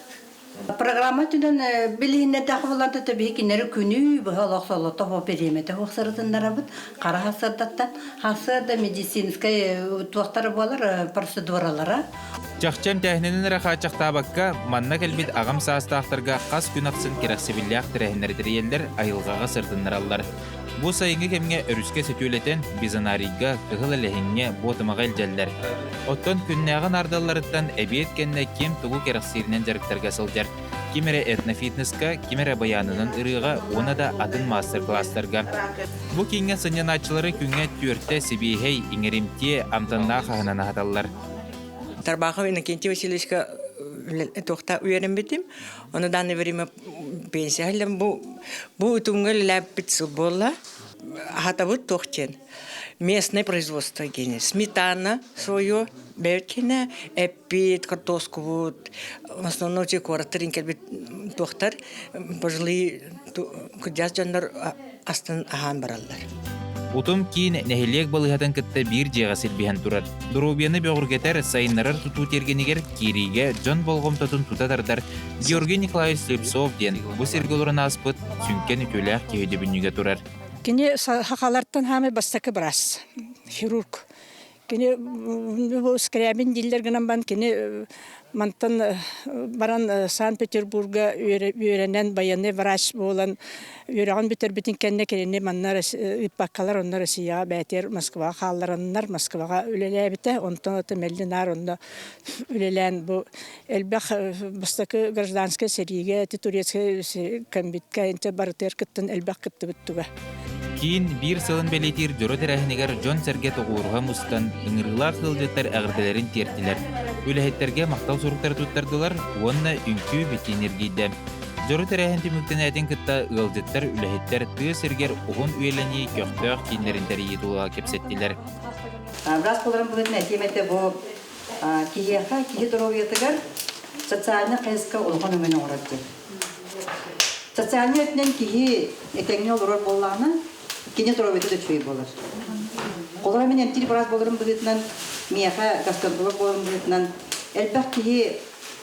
[SPEAKER 22] Программа түнен билинне тахваланта таbii ki nere günü bu halaksallı tahu perimete hoxsarıtınlara bit qara hasardattan hasarda медицинская туақтары болар процедуралары.
[SPEAKER 21] Чахчам тәһненен рахачахтабакка манна келбит агам саастаахтарга кас күн аксын керексибиллях тирәһнәрдер айылгага сыртыннараллар. Бу сайынгы кемге өрүскә сөтүлетен бизанарига кыгыл лехиңне ботымага илҗәлләр. Оттон күннәгән ардалларыттан әбиет кенне кем тугу керексирнен жарыктарга сылҗар. Кимере этнофитнеска, кимере баянынын ырыга, оны да атын мастер-класстарга. Бу киңе сынчаначылары күнгә түртә сибихей иңеримтие амтанна ханана хаталлар.
[SPEAKER 3] Тарбахов Иннокентий Васильевичка тохта уверен битим. Он в данное время пенсия. Бу утунгал ляпит субола. Хатавут тохтен. Местное производство гене. Сметана свое, беркина, эпит, картошку вот. В основном те квартиринки бит тохтар. Пожили кудяс жандар астан ахан бараллар.
[SPEAKER 21] Утум кийин нехилек балыхатын кытта бир жега силбиһен турар. Дурубияны бөгүргетер сайыннарар тутуу тергенигер кириге жон болгом тотун тутатардар. Георгий Николаевич Слепцов ден бу сергелорун аспыт сүнкен үтөлөк күйдө бүнүгө турар.
[SPEAKER 4] Кини хакаларттан хаме бастакы брас. Хирург. Кини бу скрябин дилдер гынан бан кини мантан баран Санкт-Петербурга үйренен баяны врач болан үйрәгән битер битен кенне керене маннар иппаккалар оннар Россия бәтер Москва халларыннар Москвага үлелә бите онтон тәмәллинар онда үлелән бу элбах бастакы гражданская сериге турецкая комбитка инте бартер кыттын элбах кытты биттүгә.
[SPEAKER 21] Кийин бир сылын белетир жөрө терәһнегер Жон Серге тогуурга мустан ыңырылар кылдыттар агырдыларын тертилер. Үлеһеттерге мактал суруктар туттардылар, онна үнкү битинергийде. Жөрө терәһен тимүктенәдин кытта ылдыттар үлеһеттер тыы сергер угун үелени көктөк кинлерин тәрийетуга кепсеттилер.
[SPEAKER 22] Брас боларын бүгін әтемете бұл киеха, кие дұровиятығар социальны қайысқа олған өмені оратты. Социальны өтінен кие әтеңіне олырор болағына кене дұровияты дөтшөй болыр. Қолыра мен әмтір брас боларын бүгінен мияқа гастандолог боларын бүгінен әлбәқ кие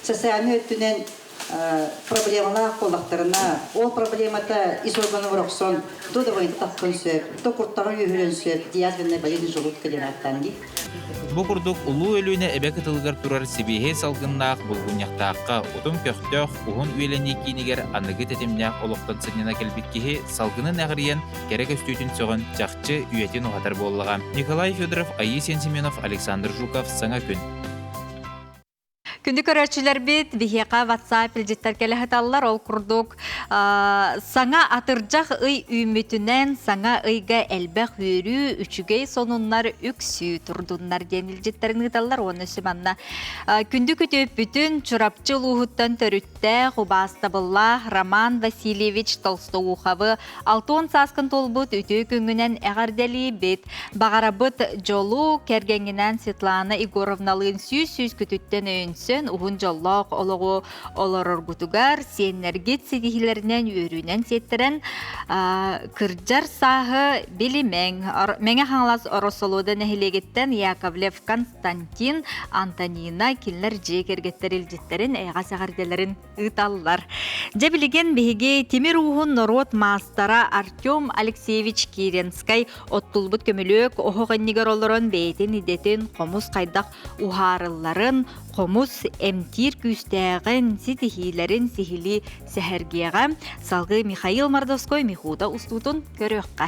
[SPEAKER 22] социальны өтінен проблемалар қолдақтарына, ол проблемата исорғаны вұрақсон, то да вайны таққын сөп, то құрттағы үйірін сөп, диязбенне байыны жоғыт кәден аттанги.
[SPEAKER 21] Бу курдук улуу өлүнө эбек ытылгар турар сибихе салгыннаак булгуньяктаакка утум көктөөх уһун үелени кинигер аныгы тетимнээх олоқтон сыннана келбиккиһи салгынын агырыйан керек өстүүтүн сөгөн жакчы үйетин ухатар буоллага. Николай Федоров, Аисен Семенов, Александр Жуков, Саңа күн.
[SPEAKER 1] Күнді көрәтшілер бет, бігеға WhatsApp білжеттер келіхеталар, ол күрдік саңа атыржақ үй үмітінен саңа үйге әлбәқ өрі үчігей сонунлар үксі тұрдунлар денілжеттерін ғыталар. Оны сүманна күнді күтіп бүтін чұрапчыл ұғыттан төрітті ғубастабылла Роман Васильевич Толстоухавы 6 саскын толбыт үті күнгінен әғардәлі бет. Бағарабыт жолу кәргенінен Светлана Игоровналығын сүйіз күтіттен өйінсі уһун жоллоқ олоғу олороргутугар сиеннергет сидихилеринен үйрүнен сеттерен кырджар сахы билимең. Меңе хаңлас оросолууда нәхилегеттен Яковлев Константин, Антонина киллер жекергеттер илжеттерин эйға сағарделерин ыталлар. Жебилеген беге темир уһун норот мастара Артем Алексеевич Киренскай оттулбут көмөлөк оғығыннигер олорон бейтин идетин қомус қайдақ ухарылларын қомус эмтир күстәғін ситихилерин сихили сәхәргеға салғы Михаил Мордовской Михуда устутун көрөққа.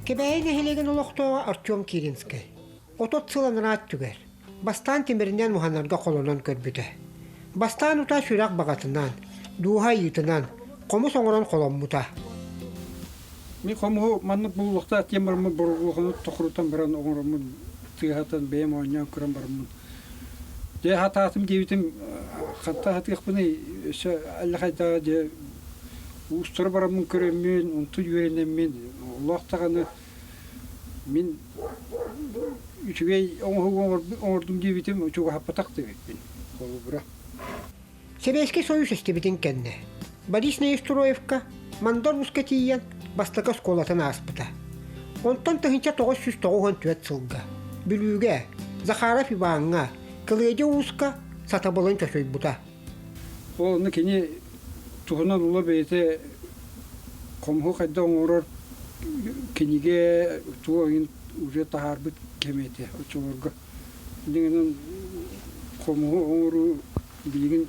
[SPEAKER 23] Кебәйін әхелеген олықтуға Артем Киринскай. Отот сыланырат түгер. Бастан темірінен мұханарға қолынан көрбіді. Бастан ұта сүрақ бағатынан, дуға етінен, қомыс оңыран қолын мұта.
[SPEAKER 24] Мен қомығы манны бұллықта темірімі бұрғылығыны тұқырытан бірін оңырымын тығатан бәйім ойнан көрін барымын. Де хататым дейбітім қатта хатық бұны әлі қайдағы де ұстыры барамын көреммен, ұнты үйренеммен, ұлақтағаны мен үшігей оңырдым дейбітім, үшігі хаппатақ дейбітім. Қолы бұра.
[SPEAKER 23] Советский Союз истебитин кенне. Борис Неистроевка, Мандор Мускатиян, бастака сколатын аспыта. Онтон тыгынча 909 төт сылга. Бүлүүгэ, Захаров Иванга, Кылыйдя Уска, сатабылын чөсөй бута.
[SPEAKER 24] Ол кини туһунан ула бейте комху кайда оңорор киниге туогин уже тахарбыт кемете очорга. Дигенен комху оңору билген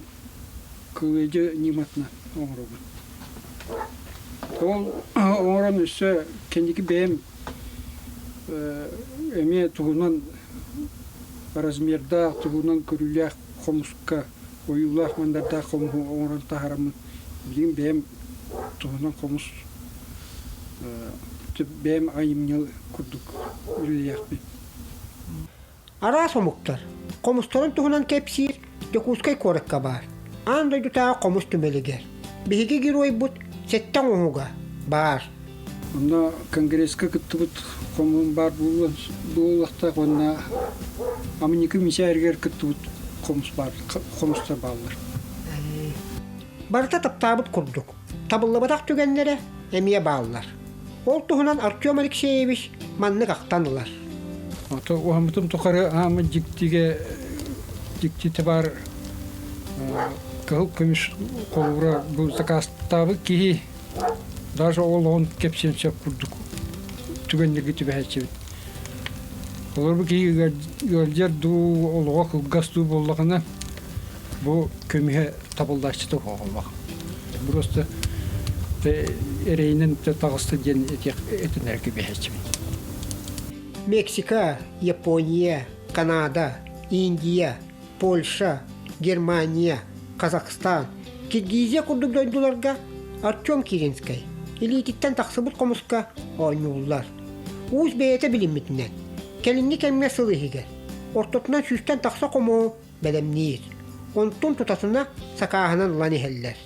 [SPEAKER 24] кылыйдя ниматна оңору. Ол оңорон үсө киниги бем эме туһунан размерда туһунан көрүләк комуска оюлах мандарда комху оңорон тахарамын билген бем туһунан комус бем айымнел курдук үрүләкпи.
[SPEAKER 23] Ара сомуктар. Комустарын туһунан кепсир, жокускай коракка бар. Андай дута комус түмелигер. Биһиги герой бут сеттен оңуга бар.
[SPEAKER 24] Онда конгресска кыттыбыт комун бар буллахта онна амники мисәргер кыттыбыт комус бар, комустар баллар.
[SPEAKER 23] Барта таптабыт курдук. Табыллабатак түгеннере эмие баллар. Ол туһунан Артем Алексеевич манны кактанылар.
[SPEAKER 24] Ото уамтым токары амы диктиге диктите бар кыл көмүш колура бу закастабы ки даже олон кепсенче курдук түгеннеге түбәчебит. Олар бу ки гөлдер ду олого гасту боллагына бу көмүе табылдашты болмак. Просто эрейнен тагысты ден этенерге бәчебит.
[SPEAKER 23] Мексика, Япония, Канада, Индия, Польша, Германия, Казахстан, Киргизия курдук дойдуларга Артем Киринскай, илититтен таксыбыт комуска ойнулар. Уз бейете билиммитинен. Келинни кемме сылыхигер. Ортотунан сүстен такса кому белемнир. Онтун тутасына сакаһынан лани хеллер.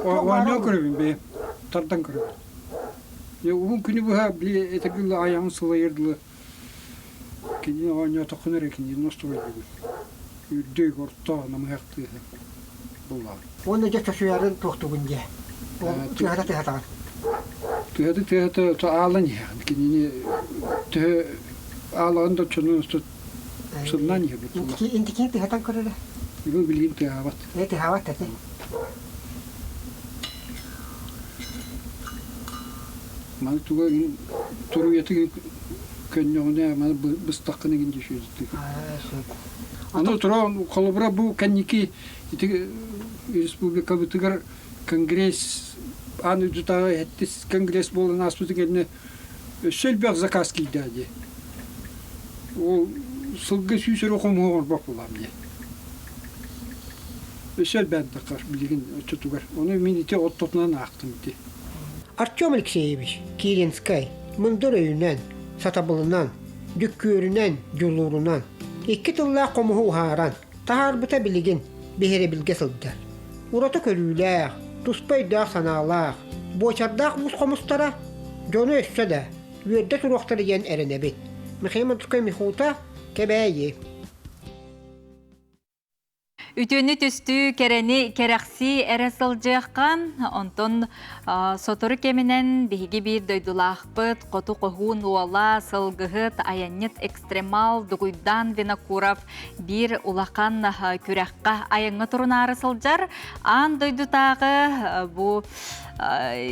[SPEAKER 24] Ваня көрөбүн бе, тардан көрөбүн. Я угун күнү буга биле этегиле аяңын сылайырдылы. Кини ваня токунер экини ностой. Үрдөй орто намыякты. Булар.
[SPEAKER 23] Оны жакта суярын токтугунде. Тыгата.
[SPEAKER 24] Тыгата то алан я. Кини те аланда чөнүн сут суннан я.
[SPEAKER 23] Интики тыгатан көрөлө.
[SPEAKER 24] Бу билген тыгават.
[SPEAKER 23] Тыгават тати.
[SPEAKER 24] Ман туга туру ятыгы көннөгүнө ман быстаккыны гинде шүздү. Аны тура колобра бу канники республика бутыгар конгресс аны жута эттис конгресс болон аспыты келне сөлбөк заказ кийди. Ол сылгы сүйсөр окумогор бакулам ди. Сөлбөк заказ билген чутугар. Оны мините оттотунан актым ди.
[SPEAKER 23] Артем Алексеевич Киринскай, мындыр өйүнен, сатабылынан, дүккөрүнен, жулурунан, 2 тылла комуһу ухааран, тахарбыта билигин, бехере билге сылдар. Урата көрүүлээх, туспайдаах санаалаах, бочардаах мус комустара, жону өссө да, үөрдө туруактар ен эренебит. Михаил Tukay Михута, кебээйи.
[SPEAKER 1] Үтөні түстү керени керекси әресілжеққан, онтон сотору кемінен бейгі бір дойдулақпыт, қоту қоғун уала, сылғығыт, аянет экстремал, дугуйдан Винокуров бір улақан күрәққа аяңы тұрын арысылжар, ан дойдутағы бұ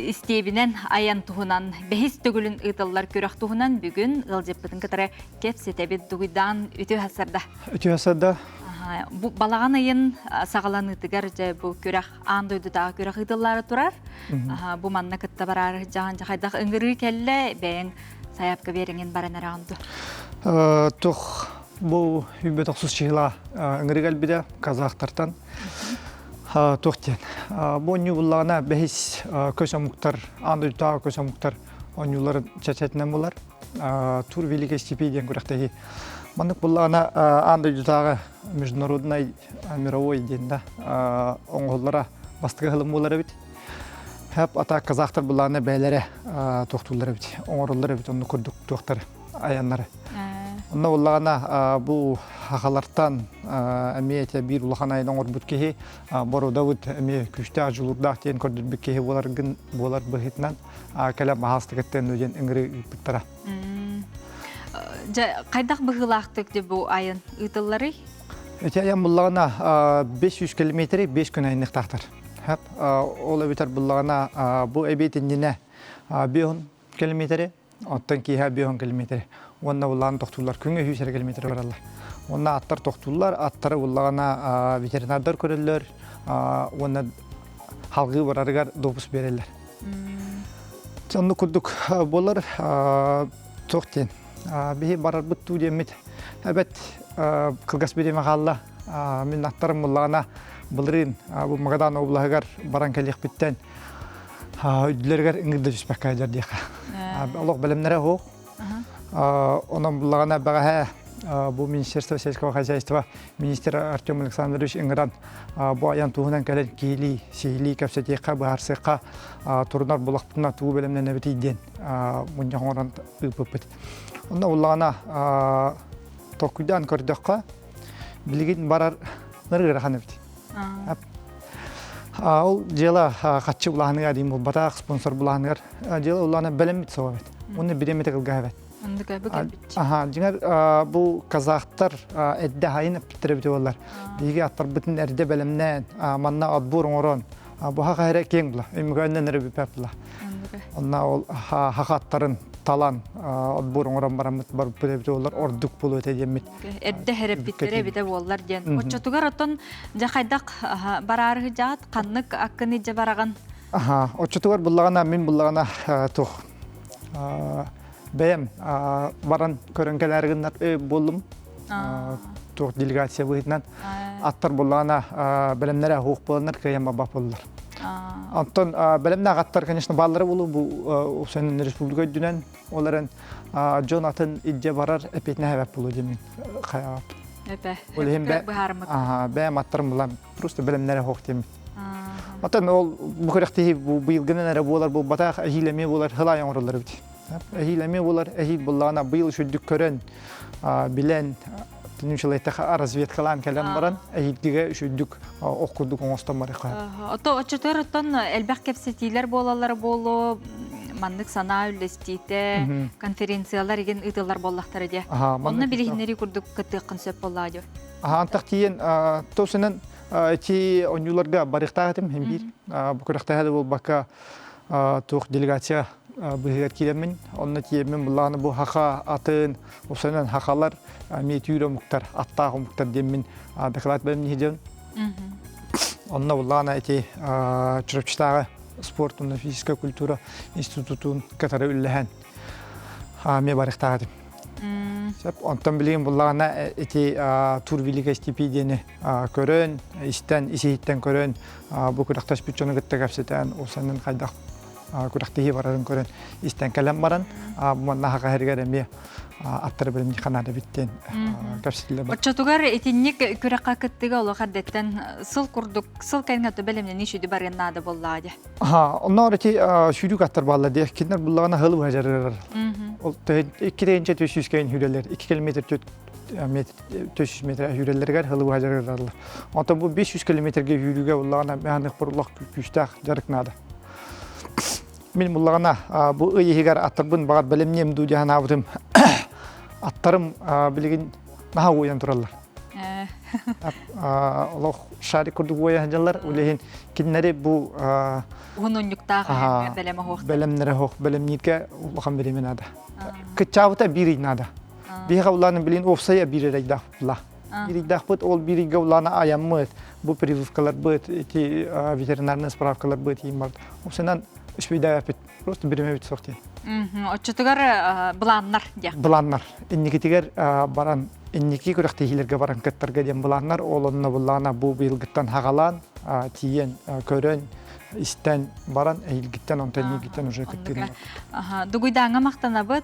[SPEAKER 1] истебінен аян туғынан, бәхіс түгілін ұтылар күрәқ туғынан бүгін ғылжеппітін кітары кепсетебет дугуйдан үті хасарда.
[SPEAKER 5] Үті хасарда.
[SPEAKER 1] Балаған айын сағаланы тігер бұл күрәқ андойдыдағы күрәқ ұтылары тұрар. Бұл манна күтті барар жағын жағайдақ үңгірі кәлі бәйін саяпқа беріңен баран әрағынды.
[SPEAKER 5] Тұқ бұл үмбе тоқсыз шиғыла үңгірі кәлбіде қазақтартан тоқтен. Бұл үні бұллағына бәйіс көсамуқтар, андойдыдағы көсамуқтар оңылары чәчәтінен болар. Тур великий стипендиен күрәқтегі. Маннык буллана андойдутагы международный мировой денда оңголлара бастыгы хылым болары бит. Хеп ата казактар буллана бәйләре токтулары бит. Оңорлары бит, онны күрдүк токтар аяннары. Онна уллағана бу хақалартан әмейте бір улахан айдан орбут кеге борода бұд әме күшті ажулурдақ тен көрдірбік кеге болар бұхетінен кәлем ағастығыттен өден үңірі үпіттара.
[SPEAKER 1] Қайдақ бұғылақтық деп бұл айын ұйтылары?
[SPEAKER 5] Өте аян бұллағана 500 километрі 5 күн айынық тақтар. Ол өбітер бұллағана бұл әбейтін нене 5 километрі, оттан кейе 5 километрі. Онна уллағын тоқтулар, күнге 100 километр баралар. Онна аттар тоқтулар, аттары уллағына ветеринардар көрелер, онна халғы барарығар допус берелер. Сонны күрдік болар тоқтен. Бейі барар бұтту демет. Әбәт қылғас береме қалла. Мен аттарым уллағына бұлырын бұл мағадан облағығар баран кәлек біттен үділергер үңірді жүспәк қайдар дейқа. Олық білімнері хоқ. Онан бұлағана баға бұл Министерство сельского хозяйства министр Артем Александрович Ингран бұл аян туғынан кәлін кейлі, сейлі, кәпсетеққа, бұғарсыққа тұрынар бұлақтығына туғы бөлімнен әбіті иден мұнда қоңыран ұпыпыт. Онан бұлағана тоқыдан көрдіққа білген барар нұрғыры қан әбіті. Ол жела қатшы бұлағанығар дейм, ол батақ спонсор бұлағанығар жела ұлағана бәлім біт соға бәт. Оны біреметі қылға бәт. Жыңар бұл казақтар әдді хайын әптірі олар. Бейге аттар бұтын әрді бәлімнен, манна адбур оңырын. Бұға қайры кең бұла, өмігі өннен әрі бүпәп бұла. Онна ол хақаттарын талан адбур оңырын барамыт бар бүпәп олар ордық болу өте демет.
[SPEAKER 1] Әрді әріп біттері біті олар ден. Отчатуғар отын жақайдақ барарығы жат, қаннық аққыны жа бараған?
[SPEAKER 5] Отчатуғар бұлағана, мен бұлағана тұқ. Бәйім баран көрінкелерігіннар болым, тоқ делегация бұғытынан. Аттар болағына бәлімнері ғуқ болынар, кәйемі бап болылар. Антон бәлімні ағаттар, конечно, балары болу, бұл Осының республика дүнен, оларын Джон атын идде барар, әпетіне әвәп болу демен қаяғап. Бәйім аттарым болам, просто бәлімнері ғуқ демен. Антон ол бұқырақтығы бұйылғынан әрі болар, бұл батақ әжілеме болар, ғылайын орылар өте. Әхиләме олар, әхил бұллағына бұйыл шүрдік көрін, білен, түнімшілайттаға разведкалан кәлем баран, әхилдіге шүрдік оқырдық оңыстан бары қойып.
[SPEAKER 1] Ото очытыр ұттан әлбәқ кәпсетейлер болалар болу, мандық сана үлестейті, конференциялар еген ұтылар боллақтары де. Онына білігінері күрдік күтті қынсөп болады.
[SPEAKER 5] Антақ тиен, тоусынан әти оңюларға барықтағытым, әмбір. Бұқырақтағы бұл баққа тоқ делегация бұғығар келемін, онына тиемін бұлағаны бұл хақа атын, осынан хақалар метүйрі мұқтар, аттағы мұқтар демін дақылат бәлім нехеден. Онына бұлағаны әте чүріпчітағы спорт, физика культура институтын қатары үлләхән ме барықтағадым. Онтан білген бұлағына әте тур велика стипендияны көрін, исейттен көрін, бұл күрақташ bütçonu күтті кәпсетен, осының қайдақ күрақтығы барарын көрін істен кәлем баран, бұманна хақа әргер әме аттары білімді қанады біттен кәпсетілі бар.
[SPEAKER 1] Отчатуғар етіннік күраққа күттігі олы қаддеттен сыл күрдік, сыл кәйнгатты бәлімнен ешуді барғанады болады?
[SPEAKER 5] Онна орыте шүрік аттар балады, кендер бұлағына ғылы ғажарыр. 2-300 кәйін хүрелер, 2 километр 300 метр хүрелергер ғылы ғажарыр. Онтан бұл 500 километрге хүріге бұлағына мәғанық бұрылақ күштақ жарықнады. Мен бұлағына бұл үйегер аттарбын бағар бәлемнем дұдиян авдым. Аттарым білген наға ойын тұралар. Олық шарик күрдік ойын жалар, өлеген кеннері бұл бәлемнері хоқ, бәлемнерге ұлған беремен ады. Күтчауыта бір үйін ады. Бейға ұлағының білген офсая бір үйрейдақ бұла. Bir iddia bud, ol bir gavlana ayammet, bu прививкалар bud, eti veterinarный справкалар bud yiyim O senden üç bir daha yapıt, просто birime bit soğuk.
[SPEAKER 1] Oçutugar bulanlar ya.
[SPEAKER 5] Bulanlar, innikitiger baran, inniki kuraktihilerge baran kattarga diyen bulanlar, olanna bulana bu bilgitten hagalan, tiyen körön. İsten baran eğilgitten ondan gitten уже küttüğünler.
[SPEAKER 1] Duguydağa maqtanabıt,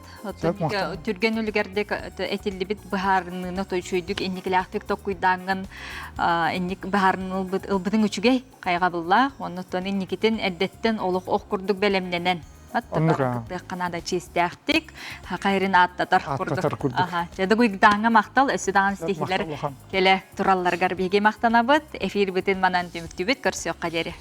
[SPEAKER 1] türgen ülgerdek etilli bit baharını toyşuyduk, ennikli afek tokuydaağın ennik baharını ılbıdın üçüge kayga bulla, ondan ennikiten eddetten oluq oq kurduk belemlenen. Канада чистяхтик, кайрын аттатар курдук. Жады гуйгдаңа мактал, өсүдаңан стихилер келе туралларгар биге мактанабыт. Эфир бүтүн манан түмүктүбүт көрсөк кадери.